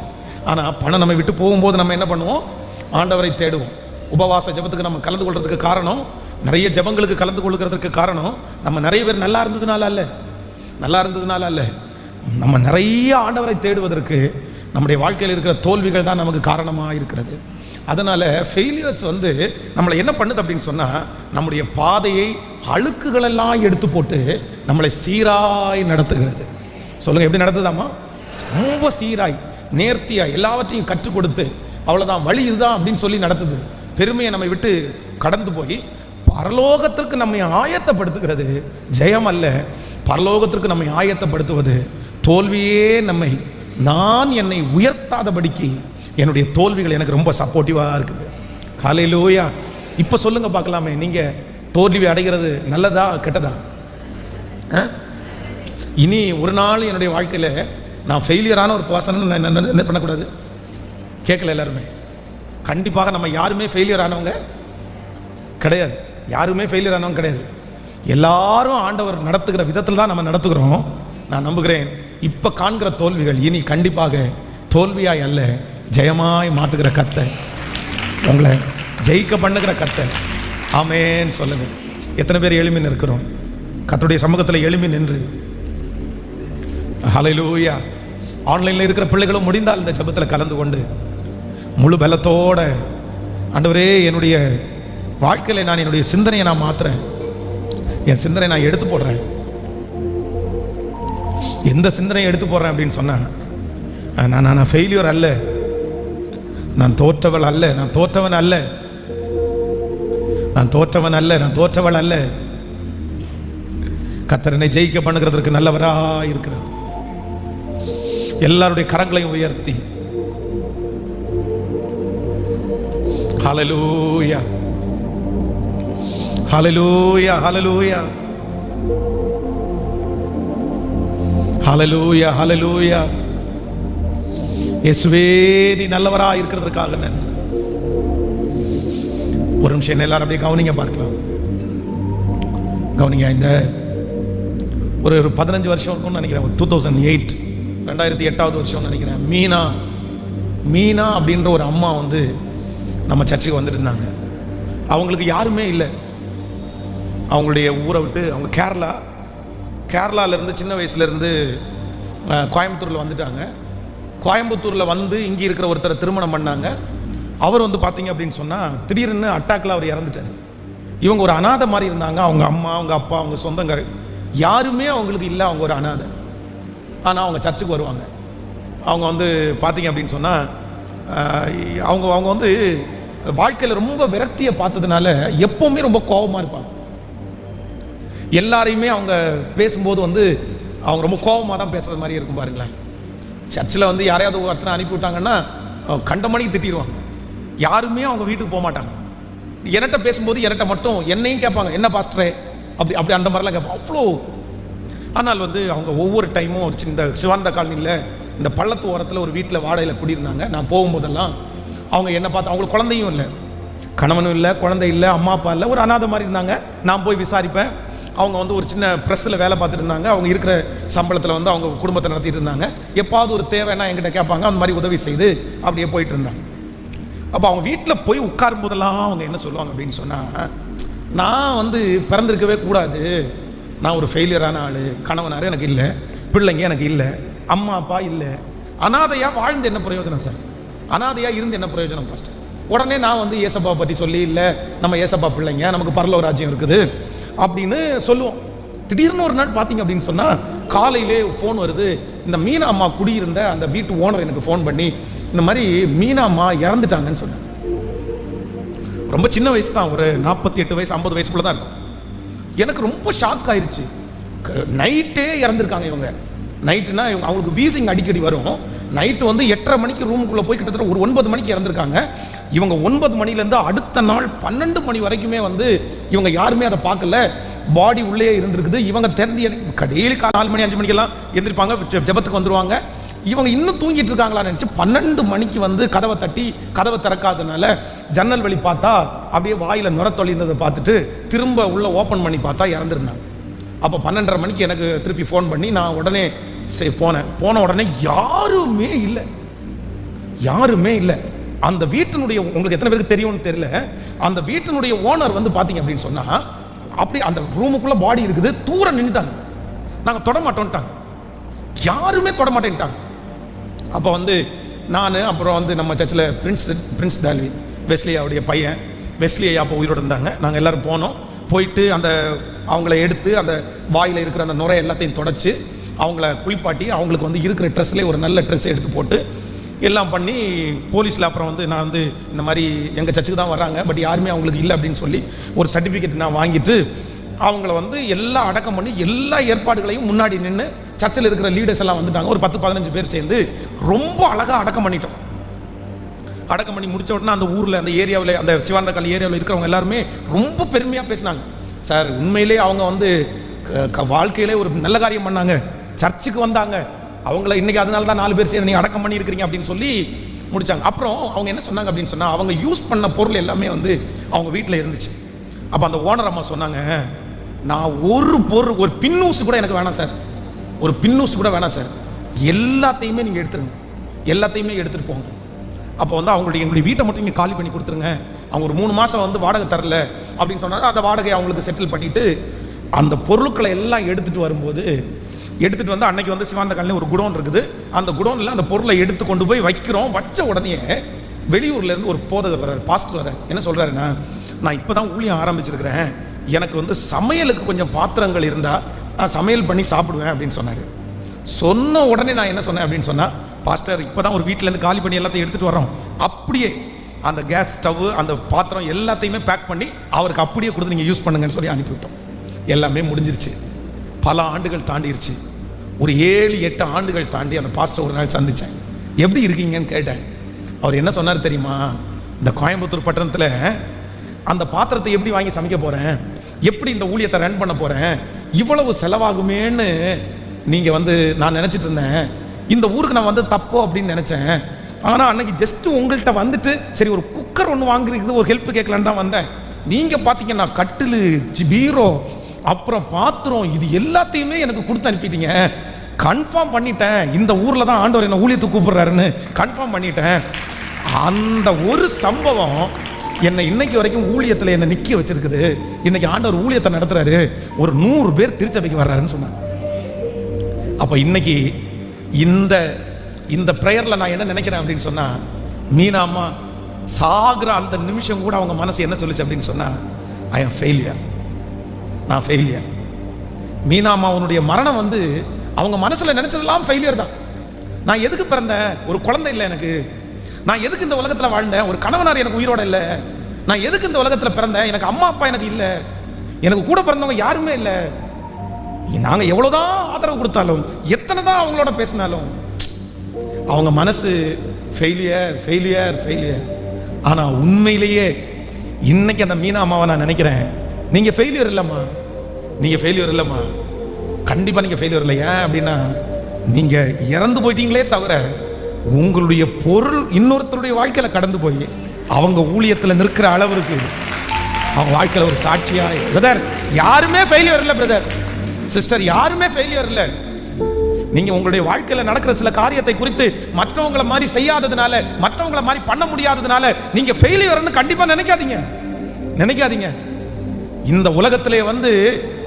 ஆனால் பணம் நம்ம விட்டு போகும்போது நம்ம என்ன பண்ணுவோம்? ஆண்டவரை தேடுவோம். உபவாச ஜெபத்துக்கு நம்ம கலந்து கொள்றதுக்கு காரணம், நிறைய ஜெபங்களுக்கு கலந்து கொள்கிறதுக்கு காரணம், நம்ம நிறைய பேர் நல்லா இருந்ததுனால அல்ல, நம்ம நிறைய ஆண்டவரை தேடுவதற்கு நம்முடைய வாழ்க்கையில் இருக்கிற தோல்விகள் தான் நமக்கு காரணமாக இருக்கிறது. அதனால் ஃபெயிலியர்ஸ் நம்மளை என்ன பண்ணுது அப்படின்னு சொன்னால், நம்முடைய பாதையை அழுக்குகளெல்லாம் எடுத்து போட்டு நம்மளை சீராய் நடத்துகிறது. சொல்லுங்கள், எப்படி நடத்துதாமா? ரொம்ப சீராய் நேர்த்தியாய் எல்லாவற்றையும் கற்றுக் கொடுத்து, அவ்வளோதான் வழி இதுதான் அப்படின்னு சொல்லி நடத்துது. பெருமையை நம்மை விட்டு கடந்து போய் பரலோகத்திற்கு நம்மை ஆயத்தப்படுத்துகிறது. ஜெயம் அல்ல, பரலோகத்திற்கு நம்மை ஆயத்தப்படுத்துவது. தோல்வியே நான் என்னை உயர்த்தாதபடிக்கு என்னுடைய தோல்விகள் எனக்கு ரொம்ப சப்போர்ட்டிவாக இருக்குது. ஹல்லேலூயா. இப்போ சொல்லுங்க பார்க்கலாமே, நீங்கள் தோல்வி அடைகிறது நல்லதா கெட்டதா? இனி ஒரு நாள் என்னுடைய வாழ்க்கையில் நான் ஃபெயிலியரான ஒரு பர்சன் என்ன பண்ணக்கூடாது? கேட்கல எல்லாருமே. கண்டிப்பாக நம்ம யாருமே ஃபெயிலியர் ஆனவங்க கிடையாது. எல்லாரும் ஆண்டவர் நடத்துகிற விதத்தில் தான் நம்ம நடத்துகிறோம். நான் நம்புகிறேன், இப்போ காண்கிற தோல்விகள் இனி கண்டிப்பாக தோல்வியாய் அல்ல, ஜெயமாய் மாற்றுகிற கர்த்தர், உங்களை ஜெயிக்க பண்ணுகிற கர்த்தர். ஆமென் சொல்லுங்க. எத்தனை பேர் எழுப்பி நிற்கிறோம் கர்த்தருடைய சமூகத்தில்? எழுப்பி நின்று ஹல்லேலூயா. ஆன்லைனில் இருக்கிற பிள்ளைகளும் முடிந்தால் இந்த ஜெபத்தில் கலந்து கொண்டு முழு பலத்தோட, ஆண்டவரே என்னுடைய வாழ்க்கையில் நான் என்னுடைய சிந்தனையை நான் மாற்றுறேன், என் சிந்தனை நான் எடுத்து போடுறேன். எந்த சிந்தனையை எடுத்து போடுறேன் அப்படின்னு சொன்னேன், நான் ஃபெயிலியர் அல்ல, நான் தோற்றவள் அல்ல, நான் தோற்றவன் அல்ல, நான் தோற்றவன் அல்ல, நான் தோற்றவள் அல்ல. கர்த்தர் என்னை ஜெயிக்க பண்ணுகிறதற்கு நல்லவராக இருக்கிறார். எல்லாருடைய கரங்களையும் உயர்த்தி ஹல்லேலூயா, ஹல்லேலூயா, ஹல்லேலூயா, ஹல்லேலூயா, ஹல்லேலூயா. இயேசுவே நீ நல்லவராக இருக்கிறதுக்காக நன்றி. ஒரு நிமிஷம் எல்லாரும் அப்படியே கவனிங்க, பார்க்கலாம். கவனிங்க. இந்த ஒரு 15 வருஷம் இருக்கும்னு நினைக்கிறேன், 2008 2008வது வருஷம்னு நினைக்கிறேன். மீனா அப்படின்ற ஒரு அம்மா நம்ம சர்ச்சுக்கு வந்துட்டு இருந்தாங்க. அவங்களுக்கு யாருமே இல்லை. அவங்களுடைய ஊரை விட்டு அவங்க கேரளாவிலேருந்து சின்ன வயசுலேருந்து கோயம்புத்தூரில் வந்துட்டாங்க. கோயம்புத்தூரில் இங்கே இருக்கிற ஒருத்தரை திருமணம் பண்ணாங்க. அவர் பார்த்தீங்க அப்படின்னு சொன்னால் திடீர்னு அட்டாக்கில் அவர் இறந்துட்டார். இவங்க ஒரு அனாதை மாதிரி இருந்தாங்க. அவங்க அம்மா, அவங்க அப்பா, அவங்க சொந்தங்கள் யாருமே அவங்களுக்கு இல்லை. அவங்க ஒரு அனாதை. ஆனால் அவங்க சர்ச்சுக்கு வருவாங்க. அவங்க பார்த்தீங்க அப்படின்னு சொன்னால் அவங்க வாழ்க்கையில் ரொம்ப விரக்தியை பார்த்ததுனால எப்போவுமே ரொம்ப கோபமாக இருப்பாங்க. எல்லாரையுமே அவங்க பேசும்போது அவங்க ரொம்ப கோபமாக தான் பேசுகிறது மாதிரி இருக்கும். பாருங்களேன், சர்ச்சில் யாரையாவது ஒருத்தனை அனுப்பி விட்டாங்கன்னா கண்ட மணிக்கு திட்டிடுவாங்க. யாருமே அவங்க வீட்டுக்கு போக மாட்டாங்க. என்கிட்ட பேசும்போது என்கிட்ட மட்டும் என்னையும் கேட்பாங்க, என்ன பாஸ்டரே அப்படி அந்த மாதிரிலாம் கேட்பாங்க. அவ்வளோ. ஆனால் அவங்க ஒவ்வொரு டைமும் இந்த சிவானந்த காலனியில் இந்த பள்ளத்து ஓரத்தில் ஒரு வீட்டில் வாடகையில் குடியிருந்தாங்க. நான் போகும்போதெல்லாம் அவங்க என்னை பார்த்து, அவங்களுக்கு குழந்தையும் இல்லை, கணவனும் இல்லை, குழந்தை இல்லை, அம்மா அப்பா இல்லை, ஒரு அனாதை மாதிரி இருந்தாங்க. நான் போய் விசாரிப்பேன். அவங்க ஒரு சின்ன ப்ரெஸ்ஸில் வேலை பார்த்துட்டு இருந்தாங்க. அவங்க இருக்கிற சம்பளத்தில் அவங்க குடும்பத்தை நடத்திட்டு இருந்தாங்க. எப்பாவது ஒரு தேவைன்னா என்கிட்ட கேட்பாங்க. அந்த மாதிரி உதவி செய்து அப்படியே போயிட்டு இருந்தாங்க. அப்போ அவங்க வீட்டில் போய் உட்காரும் போதெல்லாம் அவங்க என்ன சொல்லுவாங்க அப்படின்னு சொன்னால், நான் பிறந்திருக்கவே கூடாது, நான் ஒரு ஃபெயிலியரான ஆள், கணவனார் எனக்கு இல்லை, பிள்ளைங்க எனக்கு இல்லை, அம்மா அப்பா இல்லை, அனாதையாக வாழ்ந்து என்ன பிரயோஜனம் சார், அனாதையாக இருந்து என்ன பிரயோஜனம் பாஸ்டர். உடனே நான் ஏசப்பா பற்றி சொல்லி, இல்லை நம்ம ஏசப்பா பிள்ளைங்க, நமக்கு பரலோக ராஜ்யம் இருக்குது அப்படின்னு சொல்லுவோம். திடீர்னு ஒரு நாள் பார்த்தீங்க அப்படின்னு சொன்னால் காலையிலே ஃபோன் வருது. இந்த மீனா அம்மா குடியிருந்த அந்த வீட்டு ஓனர் எனக்கு ஃபோன் பண்ணி இந்த மாதிரி மீனா அம்மா இறந்துட்டாங்கன்னு சொன்னாங்க. ரொம்ப சின்ன வயசு தான், ஒரு 48 வயசு 50 வயசுக்குள்ள தான் இருக்கும். எனக்கு ரொம்ப ஷாக் ஆயிடுச்சு. நைட்டே இறந்துருக்காங்க இவங்க. நைட்டுனா அவங்களுக்கு வீசிங் அடிக்கடி வரும். நைட்டு வந்து 8:30 மணிக்கு ரூமுக்குள்ளே போய் கிட்டத்தட்ட ஒரு 9 மணிக்கு இறந்துருக்காங்க. இவங்க 9 மணிலேருந்து அடுத்த நாள் 12 மணி வரைக்குமே வந்து இவங்க யாருமே அதை பார்க்கல. பாடி உள்ளே இருந்திருக்குது. இவங்க தெரிஞ்சு டெய்லி 4 மணி 5 மணிக்கெல்லாம் எழுந்திருப்பாங்க, ஜெபத்துக்கு வந்துடுவாங்க. இவங்க இன்னும் தூங்கிட்டு இருக்காங்களான்னு நினச்சி 12 மணிக்கு வந்து கதவை தட்டி கதவை திறக்காதனால ஜன்னல் வழி பார்த்தா அப்படியே வாயில் நுர தொழிந்ததை பார்த்துட்டு திரும்ப உள்ள ஓப்பன் பண்ணி பார்த்தா இறந்துருந்தாங்க. அப்போ 12:30 மணிக்கு எனக்கு திருப்பி ஃபோன் பண்ணி நான் உடனே போன உடனே யாருமே இல்லை. அந்த வீட்டினுடைய, உங்களுக்கு எத்தனை பேருக்கு தெரியும்னு தெரியல, அந்த வீட்டினுடைய ஓனர் வந்து பார்த்தீங்க அப்படின்னு சொன்னால் அப்படி அந்த ரூமுக்குள்ளே பாடி இருக்குது, தூர நின்றுட்டாங்க. நாங்கள் தொட மாட்டோன்ட்டாங்க, யாருமே தொட மாட்டேன்ட்டாங்க. அப்போ வந்து நான் அப்புறம் வந்து நம்ம சர்ச்சில் பிரின்ஸ் டால்வி வெஸ்லியாவுடைய பையன் வெஸ்லி அப்போ உயிரோடு இருந்தாங்க. நாங்கள் எல்லோரும் போனோம். போயிட்டு அந்த அவங்கள எடுத்து அந்த வாயில் இருக்கிற அந்த நுரை எல்லாத்தையும் தொடச்சி அவங்கள குளிப்பாட்டி அவங்களுக்கு வந்து இருக்கிற ட்ரெஸ்லேயே ஒரு நல்ல ட்ரெஸ்ஸை எடுத்து போட்டு எல்லாம் பண்ணி போலீஸில் அப்புறம் வந்து நான் வந்து இந்த மாதிரி எங்கள் சர்ச்சுக்கு தான் வராங்க, பட் யாருமே அவங்களுக்கு இல்லை அப்படின்னு சொல்லி ஒரு சர்டிஃபிகேட் நான் வாங்கிட்டு அவங்கள வந்து எல்லாம் அடக்கம் பண்ணி எல்லா ஏற்பாடுகளையும் முன்னாடி நின்று சர்ச்சில் இருக்கிற லீடர்ஸ் எல்லாம் வந்துட்டாங்க. ஒரு 10-15 பேர் சேர்ந்து ரொம்ப அழகாக அடக்கம் பண்ணிட்டோம். அடக்கம் பண்ணி முடிச்ச உடனே அந்த ஊரில் அந்த ஏரியாவில் அந்த சிவானந்தக்கால் ஏரியாவில் இருக்கிறவங்க எல்லாருமே ரொம்ப பெருமையாக பேசினாங்க. சார் உண்மையிலே அவங்க வந்து வாழ்க்கையிலே ஒரு நல்ல காரியம் பண்ணாங்க, சர்ச்சுக்கு வந்தாங்க, அவங்கள இன்னைக்கு அதனால தான் 4 பேர் சேர்ந்து நீங்கள் அடக்கம் பண்ணியிருக்கிறீங்க அப்படின்னு சொல்லி முடிச்சாங்க. அப்புறம் அவங்க என்ன சொன்னாங்க அப்படின்னு சொன்னால் அவங்க யூஸ் பண்ண பொருள் எல்லாமே வந்து அவங்க வீட்டில் இருந்துச்சு. அப்போ அந்த ஓனர் அம்மா சொன்னாங்க, நான் ஒரு பொருள் ஒரு பின்னூசு கூட எனக்கு வேணாம் சார், ஒரு பின்னூசு கூட வேணாம் சார், எல்லாத்தையுமே நீங்கள் எடுத்துருங்க, எல்லாத்தையுமே எடுத்துகிட்டு போங்க. அப்போ வந்து எங்களுடைய வீட்டை மட்டும் இங்கே காலி பண்ணி கொடுத்துருங்க, அவங்க ஒரு 3 மாதம் வந்து வாடகை தரல அப்படின்னு சொன்னாங்க. அந்த வாடகையை அவங்களுக்கு செட்டில் பண்ணிவிட்டு அந்த பொருட்களை எல்லாம் எடுத்துகிட்டு வரும்போது எடுத்துகிட்டு வந்து அன்னைக்கு வந்து சிவானந்தக்காலில் ஒரு குடோன் இருக்குது, அந்த குடோனில் அந்த பொருளை எடுத்து கொண்டு போய் வைக்கிறோம். வச்ச உடனே வெளியூர்லேருந்து ஒரு போதகர் வர்றார், பாஸ்டர் வர்றார். என்ன சொல்கிறாருன்னா, நான் இப்போ தான் ஊழியம் ஆரம்பிச்சிருக்கிறேன், எனக்கு வந்து சமையலுக்கு கொஞ்சம் பாத்திரங்கள் இருந்தால் நான் சமையல் பண்ணி சாப்பிடுவேன் அப்படின்னு சொன்னார். சொன்ன உடனே நான் என்ன சொன்னேன் அப்படின்னு சொன்னால், பாஸ்டர் இப்போ தான் ஒரு வீட்டிலேருந்து காலி பண்ணி எல்லாத்தையும் எடுத்துகிட்டு வரோம், அப்படியே அந்த கேஸ் ஸ்டவ் அந்த பாத்திரம் எல்லாத்தையுமே பேக் பண்ணி அவருக்கு அப்படியே கொடுத்து நீங்கள் யூஸ் பண்ணுங்கன்னு சொல்லி அனுப்பிவிட்டோம். எல்லாமே முடிஞ்சிருச்சு. பல ஆண்டுகள் தாண்டிருச்சு. ஒரு 7-8 ஆண்டுகள் தாண்டி அந்த பாஸ்டர் ஒரு நாள் சந்தித்தேன். எப்படி இருக்கீங்கன்னு கேட்டேன். அவர் என்ன சொன்னார் தெரியுமா, இந்த கோயம்புத்தூர் பட்டணத்தில் அந்த பாத்திரத்தை எப்படி வாங்கி சமைக்க போகிறேன், எப்படி இந்த ஊழியத்தை ரன் பண்ண போகிறேன், இவ்வளவு செலவாகுமேன்னு நீங்கள் வந்து நான் நினச்சிட்டு இருந்தேன். இந்த ஊருக்கு நான் வந்து தப்போ அப்படின்னு நினச்சேன். ஆனால் அன்னைக்கு ஜஸ்ட்டு உங்கள்கிட்ட வந்துட்டு சரி ஒரு குக்கர் ஒன்று வாங்குறது ஒரு ஹெல்ப் கேட்கலான்னு தான் வந்தேன். நீங்கள் பார்த்தீங்கன்னா கட்டில் பீரோ அப்புறம் பாத்திரம் இது எல்லாத்தையுமே எனக்கு கொடுத்து அனுப்பிட்டீங்க. கன்ஃபார்ம் பண்ணிட்டேன், இந்த ஊரில் தான் ஆண்டவர் என்ன ஊழியத்துக்கு கூப்பிடுறாருன்னு கன்ஃபார்ம் பண்ணிட்டேன். அந்த ஒரு சம்பவம் என்னை இன்னைக்கு வரைக்கும் ஊழியத்தில் என்னை நிற்க வச்சிருக்குது. இன்னைக்கு ஆண்டவர் ஊழியத்தை நடத்துறாரு, ஒரு 100 பேர் திருச்சபைக்கு வர்றாருன்னு சொன்னாங்க. அப்போ இன்னைக்கு இந்த ப்ரேயரில் நான் என்ன நினைக்கிறேன் அப்படின்னு சொன்னால், மீனா அம்மா சாகிற அந்த நிமிஷம் கூட அவங்க மனசு என்ன சொல்லிச்சு அப்படின்னு சொன்னால், ஐ ஆம் ஃபெயிலியர், நான் ஃபெயிலியர். மீனா அம்மாவுடைய மரணம் வந்து அவங்க மனசில் நினச்சதெல்லாம் ஃபெயிலியர் தான். நான் எதுக்கு பிறந்தேன், ஒரு குழந்தை இல்லை எனக்கு, நான் எதுக்கு இந்த உலகத்தில் வாழ்ந்தேன், ஒரு கணவனார் எனக்கு உயிரோட இல்லை, நான் எதுக்கு இந்த உலகத்தில் பிறந்தேன், எனக்கு அம்மா அப்பா எனக்கு இல்லை, எனக்கு கூட பிறந்தவங்க யாருமே இல்லை, நாங்கள் எவ்வளோதான் ஆதரவு கொடுத்தாலும் எத்தனை தான் அவங்களோட பேசினாலும் அவங்க மனசு ஃபெயிலியர் ஃபெயிலியர் ஃபெயிலியர். ஆனால் உண்மையிலேயே இன்னைக்கு அந்த மீனா அம்மாவை நான் நினைக்கிறேன், நீங்கள் ஃபெயிலியர் இல்லைம்மா, நீங்கள் ஃபெயிலியர் இல்லைம்மா, கண்டிப்பாக நீங்கள் ஃபெயிலியர் இல்லை. ஏன் அப்படின்னா நீங்கள் இறந்து போயிட்டீங்களே தவிர உங்களுடைய பொருள் இன்னொருத்தருடைய வாழ்க்கையில் கடந்து போய் அவங்க ஊழியத்தில் நிற்கிற அளவுக்கு அவங்க வாழ்க்கையில் ஒரு சாட்சியாக. பிரதர் யாருமே ஃபெயிலியர் இல்லை, பிரதர் சிஸ்டர் யாருமே ஃபெயிலியர் இல்லை. நீங்க உங்களுடைய வாழ்க்கையில் நடக்கிற சில காரியத்தை குறித்து மற்றவங்களை மாதிரி செய்யாததுனால, மற்றவங்களை மாதிரி பண்ண முடியாததுனால நீங்க ஃபெயிலியர்னு கண்டிப்பா நினைக்காதீங்க. இந்த உலகத்திலே வந்து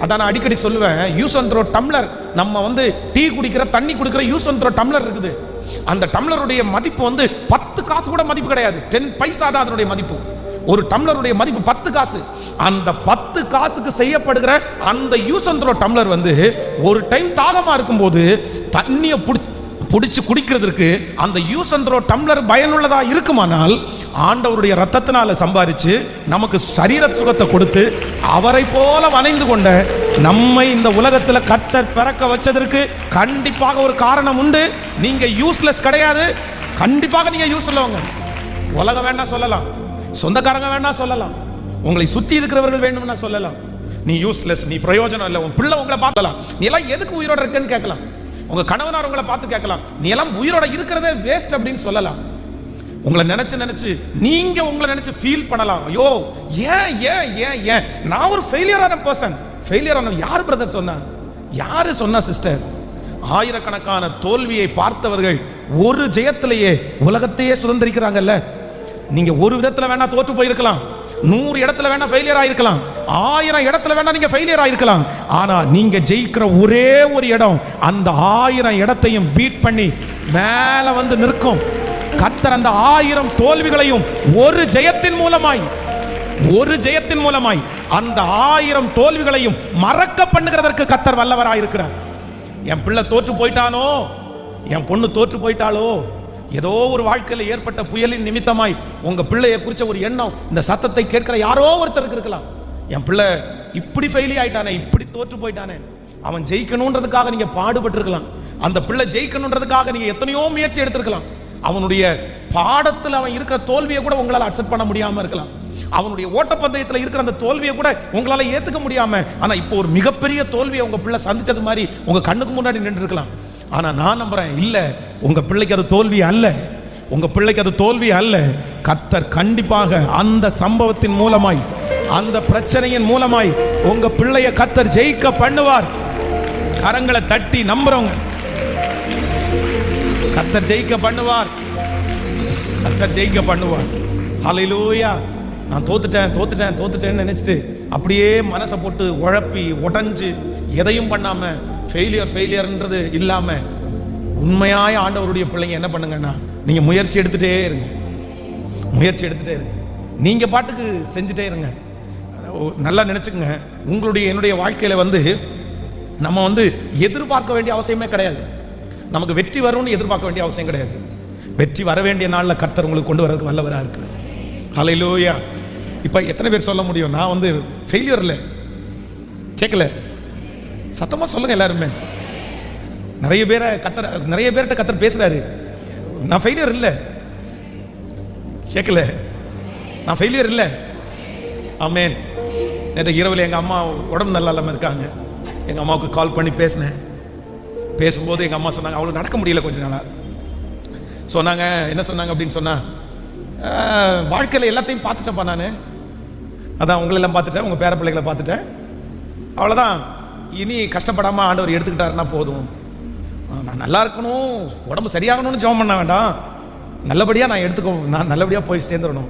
அதான் நான் அடிக்கடி சொல்லுவேன், யூஸ் அண்ட் த்ரோ டம்ளர், நம்ம வந்து டீ குடிக்கிற தண்ணி குடிக்கிற யூஸ் அண்ட் த்ரோ டம்ளர் இருக்குது. அந்த டம்ளருடைய மதிப்பு வந்து 10 காசு கூட மதிப்பு கிடையாது. 10 பைசா தான் அதனுடைய மதிப்பு. ஒரு டம்ளருடைய மதிப்பு 10 காசு. அந்த 10 காசுக்கு செய்யப்படுகிற அந்த யூஸ் அண்ட் த்ரோ டம்ளர் வந்து ஒரு டைம் தாகமா இருக்கும்போது தண்ணியை புடிச்சு குடிக்கிறதுக்கு அந்த யூஸ் அண்ட் த்ரோ டம்ளர் பயனுள்ளதா இருக்குமானால், ஆண்டவருடைய ரத்தத்தினால சம்பாதிச்சு நமக்கு சரீர சுகத்தை கொடுத்து அவரை போல வணைந்து கொண்ட நம்மை இந்த உலகத்தில் கர்த்தர் பிறக்க வச்சதற்கு கண்டிப்பாக ஒரு காரணம் உண்டு. நீங்க யூஸ்லெஸ் கிடையாது. கண்டிப்பாக நீங்க யூஸ் உள்ளவங்க. உலகம் வேணா சொல்லலாம், சொந்தக்காரங்க வேணா சொல்லலாம், உங்களை சுற்றி இருக்கிறவர்கள் வேணும்னா சொல்லலாம், நீ யூஸ்லெஸ், நீ பிரயோஜனம் இல்லை. உன் பிள்ளை உங்களை பார்க்கலாம், நீ எல்லாம் எதுக்கு உயிரோட இருக்குன்னு கேட்கலாம். உங்க கணவனார் உங்களை பார்த்து கேட்கலாம், நீ எல்லாம் உயிரோட இருக்கிறதே வேஸ்ட் அப்படின்னு சொல்லலாம். உங்களை நினைச்சு நீங்க உங்களை நினைச்சு ஃபீல் பண்ணலாம். ஐயோ ஏன் ஏன் ஏன் ஏன் நான் ஒரு ஃபெயிலியரான பர்சன். ஃபெயிலியரான யார் பிரதர் சொன்னா? யாரு சொன்னா சிஸ்டர்? ஆயிரக்கணக்கான தோல்வியை பார்த்தவர்கள் ஒரு ஜெயத்திலேயே உலகத்தையே சுதந்திரிக்கிறாங்கல்ல. நீங்க ஒரு விதத்துல வேணா தோற்று போயிருக்கலாம், 100 இடத்துல வேணா ஃபெயிலியர் ஆயிருக்கலாம், 1000 இடத்துல வேணா நீங்க ஃபெயிலியர் ஆயிருக்கலாம். ஆனா நீங்க ஜெயிக்கிற ஒரே ஒரு இடம் அந்த 1000 இடத்தையும் பீட் பண்ணி மேல வந்து நிற்கும். கர்த்தர் அந்த 1000 தோல்விகளையும் ஒரு ஜெயத்தின் மூலமாய் அந்த 1000 தோல்விகளையும் மறக்க பண்ணுகிறதற்கு கர்த்தர் வல்லவராயிருக்கிறார். என் பிள்ளை தோற்று போயிட்டானோ, என் பொண்ணு தோற்று போயிட்டாளோ, ஏதோ ஒரு வாழ்க்கையில் ஏற்பட்ட புயலின் நிமித்தமாய் உங்க பிள்ளையை குறிச்ச ஒரு எண்ணம் இந்த சத்தத்தை கேட்கிற யாரோ ஒருத்தருக்கு இருக்கலாம். என் பிள்ளை இப்படி ஃபெயிலி ஆயிட்டானே, இப்படி தோற்று போயிட்டானே, அவன் ஜெயிக்கணுன்றதுக்காக நீங்க பாடுபட்டு இருக்கலாம். அந்த பிள்ளை ஜெயிக்கணுன்றதுக்காக நீங்க எத்தனையோ முயற்சி எடுத்திருக்கலாம். அவனுடைய பாடத்தில் அவன் இருக்கிற தோல்வியை கூட உங்களால் அக்செப்ட் பண்ண முடியாம இருக்கலாம். அவனுடைய ஓட்டப்பந்தயத்தில் இருக்கிற அந்த தோல்வியை கூட உங்களால ஏத்துக்க முடியாம, ஆனா இப்போ ஒரு மிகப்பெரிய தோல்வியை உங்க பிள்ளை சந்திச்சது மாதிரி உங்க கண்ணுக்கு முன்னாடி நின்று இருக்கலாம். ஆனா நான் நம்புறேன், இல்ல, உங்க பிள்ளைக்கு அது தோல்வி அல்ல, உங்க பிள்ளைக்கு அது தோல்வி அல்ல. கர்த்தர் கண்டிப்பாக அந்த சம்பவத்தின் மூலமாய், அந்த பிரச்சனையின் மூலமாய் உங்க பிள்ளைய கர்த்தர் ஜெயிக்க பண்ணுவார். கரங்களை தட்டி நம்புறவங்க, கர்த்தர் ஜெயிக்க பண்ணுவார், கர்த்தர் ஜெயிக்க பண்ணுவார். ஹல்லேலூயா. நான் தோத்துட்டேன்னு நினைச்சிட்டு அப்படியே மனசை போட்டு உழப்பி உடஞ்சு எதையும் பண்ணாம ஃபெயிலியர்ன்றது இல்லாம உண்மையாய ஆண்டவருடைய பிள்ளைங்க என்ன பண்ணுங்கன்னா, நீங்க முயற்சி எடுத்துட்டே இருங்க. நீங்க பாட்டுக்கு செஞ்சுட்டே இருங்க. நல்லா நினைச்சுக்கங்க, உங்களுடைய என்னுடைய வாழ்க்கையில வந்து நம்ம வந்து எதிர்பார்க்க வேண்டிய அவசியமே கிடையாது. நமக்கு வெற்றி வரும்னு எதிர்பார்க்க வேண்டிய அவசியம் கிடையாது. வெற்றி வர வேண்டிய நாளில் கர்த்தர் உங்களுக்கு கொண்டு வரதுக்கு வல்லவராக இருக்கு. ஹல்லேலூயா. இப்போ எத்தனை பேர் சொல்ல முடியும், நான் வந்து ஃபெயிலியர் இல்லை? கேட்கல, சத்தமாக சொல்லுங்க எல்லாருமே. நிறைய பேர்கிட்ட கர்த்தர் பேசுறாரு, நான் ஃபெயிலியர் இல்லை. கேட்கல, நான் ஃபெயிலியர் இல்லை. ஆமென். நேற்று இரவில் எங்கள் அம்மா உடம்பு நல்லா இல்லாமல் இருக்காங்க. எங்கள் அம்மாவுக்கு கால் பண்ணி பேசும்போது எங்கள் அம்மா சொன்னாங்க, அவளுக்கு நடக்க முடியல கொஞ்ச நாளாக. சொன்னாங்க, என்ன சொன்னாங்க அப்படின்னு சொன்னால், வாழ்க்கையில் எல்லாத்தையும் பார்த்துட்டேன்ப்பா நான், அதான் உங்களெல்லாம் பார்த்துட்டேன், உங்கள் பேர பிள்ளைகளை பார்த்துட்டேன், அவ்வளோதான், இனி கஷ்டப்படாமல் ஆண்டவர் எடுத்துக்கிட்டாருன்னா போதும், நான் நல்லா இருக்கணும், உடம்பு சரியாகணும்னு ஜெபம் பண்ண வேண்டாம், நல்லபடியாக நான் நல்லபடியாக போய் சேர்ந்துடணும்,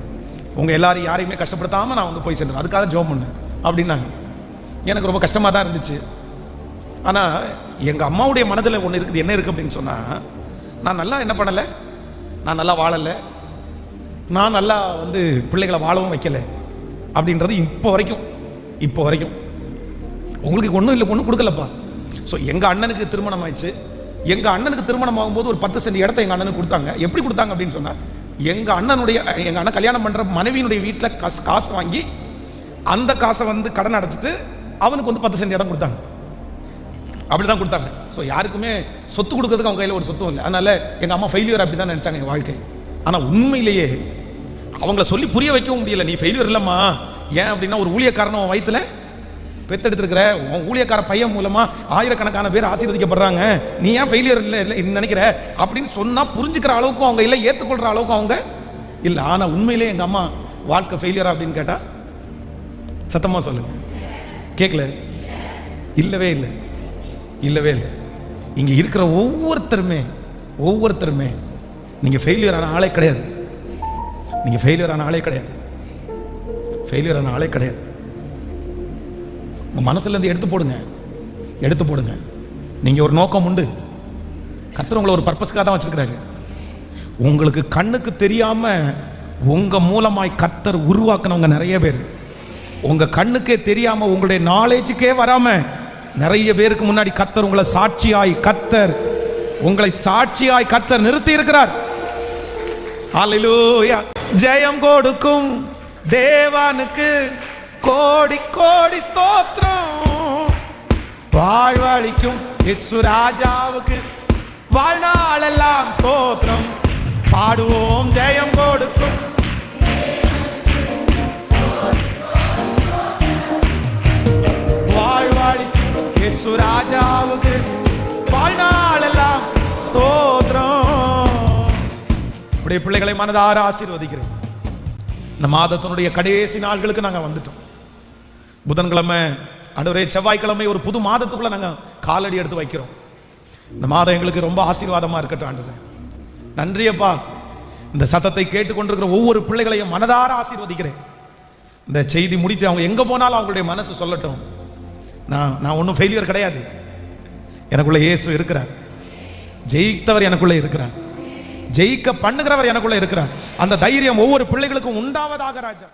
உங்கள் எல்லாரும் யாரையுமே கஷ்டப்படுத்தாமல் நான் வந்து போய் சேர்ந்துடணும், அதுக்காக ஜெபம் பண்ணேன் அப்படின்னாங்க. எனக்கு ரொம்ப கஷ்டமாக தான் இருந்துச்சு. ஆனால் எங்கள் அம்மாவுடைய மனதில் ஒன்று இருக்குது. என்ன இருக்குது அப்படின்னு சொன்னால், நான் நல்லா என்ன பண்ணலை, நான் நல்லா வாழலை, நான் நல்லா வந்து பிள்ளைகளை வாழவும் வைக்கலை அப்படின்றது இப்போ வரைக்கும் உங்களுக்கு ஒன்றும் கொடுக்கலப்பா. ஸோ எங்கள் அண்ணனுக்கு திருமணம் ஆயிடுச்சு. எங்கள் அண்ணனுக்கு திருமணம் ஆகும்போது ஒரு 10 சென்ட் இடத்த எங்கள் அண்ணனுக்கு கொடுத்தாங்க. எப்படி கொடுத்தாங்க அப்படின்னு சொன்னால், எங்கள் அண்ணன் கல்யாணம் பண்ணுற மனைவியினுடைய வீட்டில் காசு வாங்கி அந்த காசை வந்து கடன் அடைச்சிட்டு அவனுக்கு வந்து 10 சென்ட் இடம் கொடுத்தாங்க. அப்படி தான் கொடுத்தாங்க. ஸோ யாருக்குமே சொத்து கொடுக்கறதுக்கு அவங்க கையில் ஒரு சொத்தும் இல்லை. அதனால் எங்கள் அம்மா ஃபெயிலியர் அப்படி தான் நினச்சாங்க எங்கள் வாழ்க்கை. ஆனால் உண்மையிலேயே அவங்கள சொல்லி புரிய வைக்கவும் முடியல. நீ ஃபெயிலியர் இல்லைம்மா, ஏன் அப்படின்னா ஒரு ஊழியக்காரனை உன் வயிற்றுல பெற்றெடுத்துருக்கிற, உன் ஊழியக்கார பையன் மூலமாக ஆயிரக்கணக்கான பேர் ஆசீர்வதிக்கப்படுறாங்க, நீ ஏன் ஃபெயிலியர் இல்லை நினைக்கிற அப்படின்னு சொன்னால் புரிஞ்சுக்கிற அளவுக்கும் அவங்க இல்லை, ஏற்றுக்கொள்கிற அளவுக்கும் அவங்க இல்லை. ஆனால் உண்மையிலே எங்கள் அம்மா வாழ்க்கை ஃபெயிலியரா அப்படின்னு கேட்டால் சத்தமாக சொல்லுங்கள். கேட்கல? இல்லவே இல்லை. இங்கே இருக்கிற ஒவ்வொருத்தருமே நீங்கள் ஃபெயிலியரான ஆளே கிடையாது. ஃபெயிலியரான ஆளே கிடையாது. உங்கள் மனசுலேருந்து எடுத்து போடுங்க. நீங்கள் ஒரு நோக்கம் உண்டு. கர்த்தர் உங்களை ஒரு பர்பஸ்க்காக தான் வச்சிருக்கிறாரு. உங்களுக்கு கண்ணுக்கு தெரியாம உங்க மூலமாய் கர்த்தர் உருவாக்குனவங்க நிறைய பேர். உங்க கண்ணுக்கே தெரியாம, உங்களுடைய நாலேஜுக்கே வராம நிறைய பேருக்கு முன்னாடி கர்த்தர் உங்களை சாட்சியாய் கர்த்தர் நிறுத்தி இருக்கிறார். ஹல்லேலூயா. ஜெயம் கொடுக்கும் தேவனுக்கு கோடி கோடி ஸ்தோத்திரம். வாழ்வழிக்கும் இயேசு ராஜாவுக்கு வாழ்நாளெல்லாம் ஸ்தோத்திரம். பாடுவோம் ஜெயம் கொடுக்கும். வாழ்வழிக்கும் இயேசு ராஜாவுக்கு வாழ்நாளெல்லாம் ஸ்தோத்திரம். இப்படி பிள்ளைகளை மனதார ஆசீர்வதிக்கிறேன். இந்த மாதத்தினுடைய கடைசி நாட்களுக்கு நாங்கள் வந்துட்டோம். புதன்கிழமை ஆண்டவரே, செவ்வாய்க்கிழமை ஒரு புது மாதத்துக்குள்ள நாங்கள் காலடி எடுத்து வைக்கிறோம். இந்த மாதம் எங்களுக்கு ரொம்ப ஆசீர்வாதமா இருக்கட்டும் ஆண்டவரே. நன்றியப்பா. இந்த சத்தத்தை கேட்டுக்கொண்டிருக்கிற ஒவ்வொரு பிள்ளைகளையும் மனதார ஆசீர்வதிக்கிறேன். இந்த செய்தி முடித்து அவங்க எங்க போனாலும் அவங்களுடைய மனசு சொல்லட்டும், நான் ஒன்றும் ஃபெயிலியர் கிடையாது, எனக்குள்ள இயேசு இருக்கிறார், ஜெயித்தவர் எனக்குள்ள இருக்கிறார், ஜெயிக்க பண்ணுகிறவர் எனக்குள்ள இருக்கிறார். அந்த தைரியம் ஒவ்வொரு பிள்ளைகளுக்கும் உண்டாவதாக ராஜா.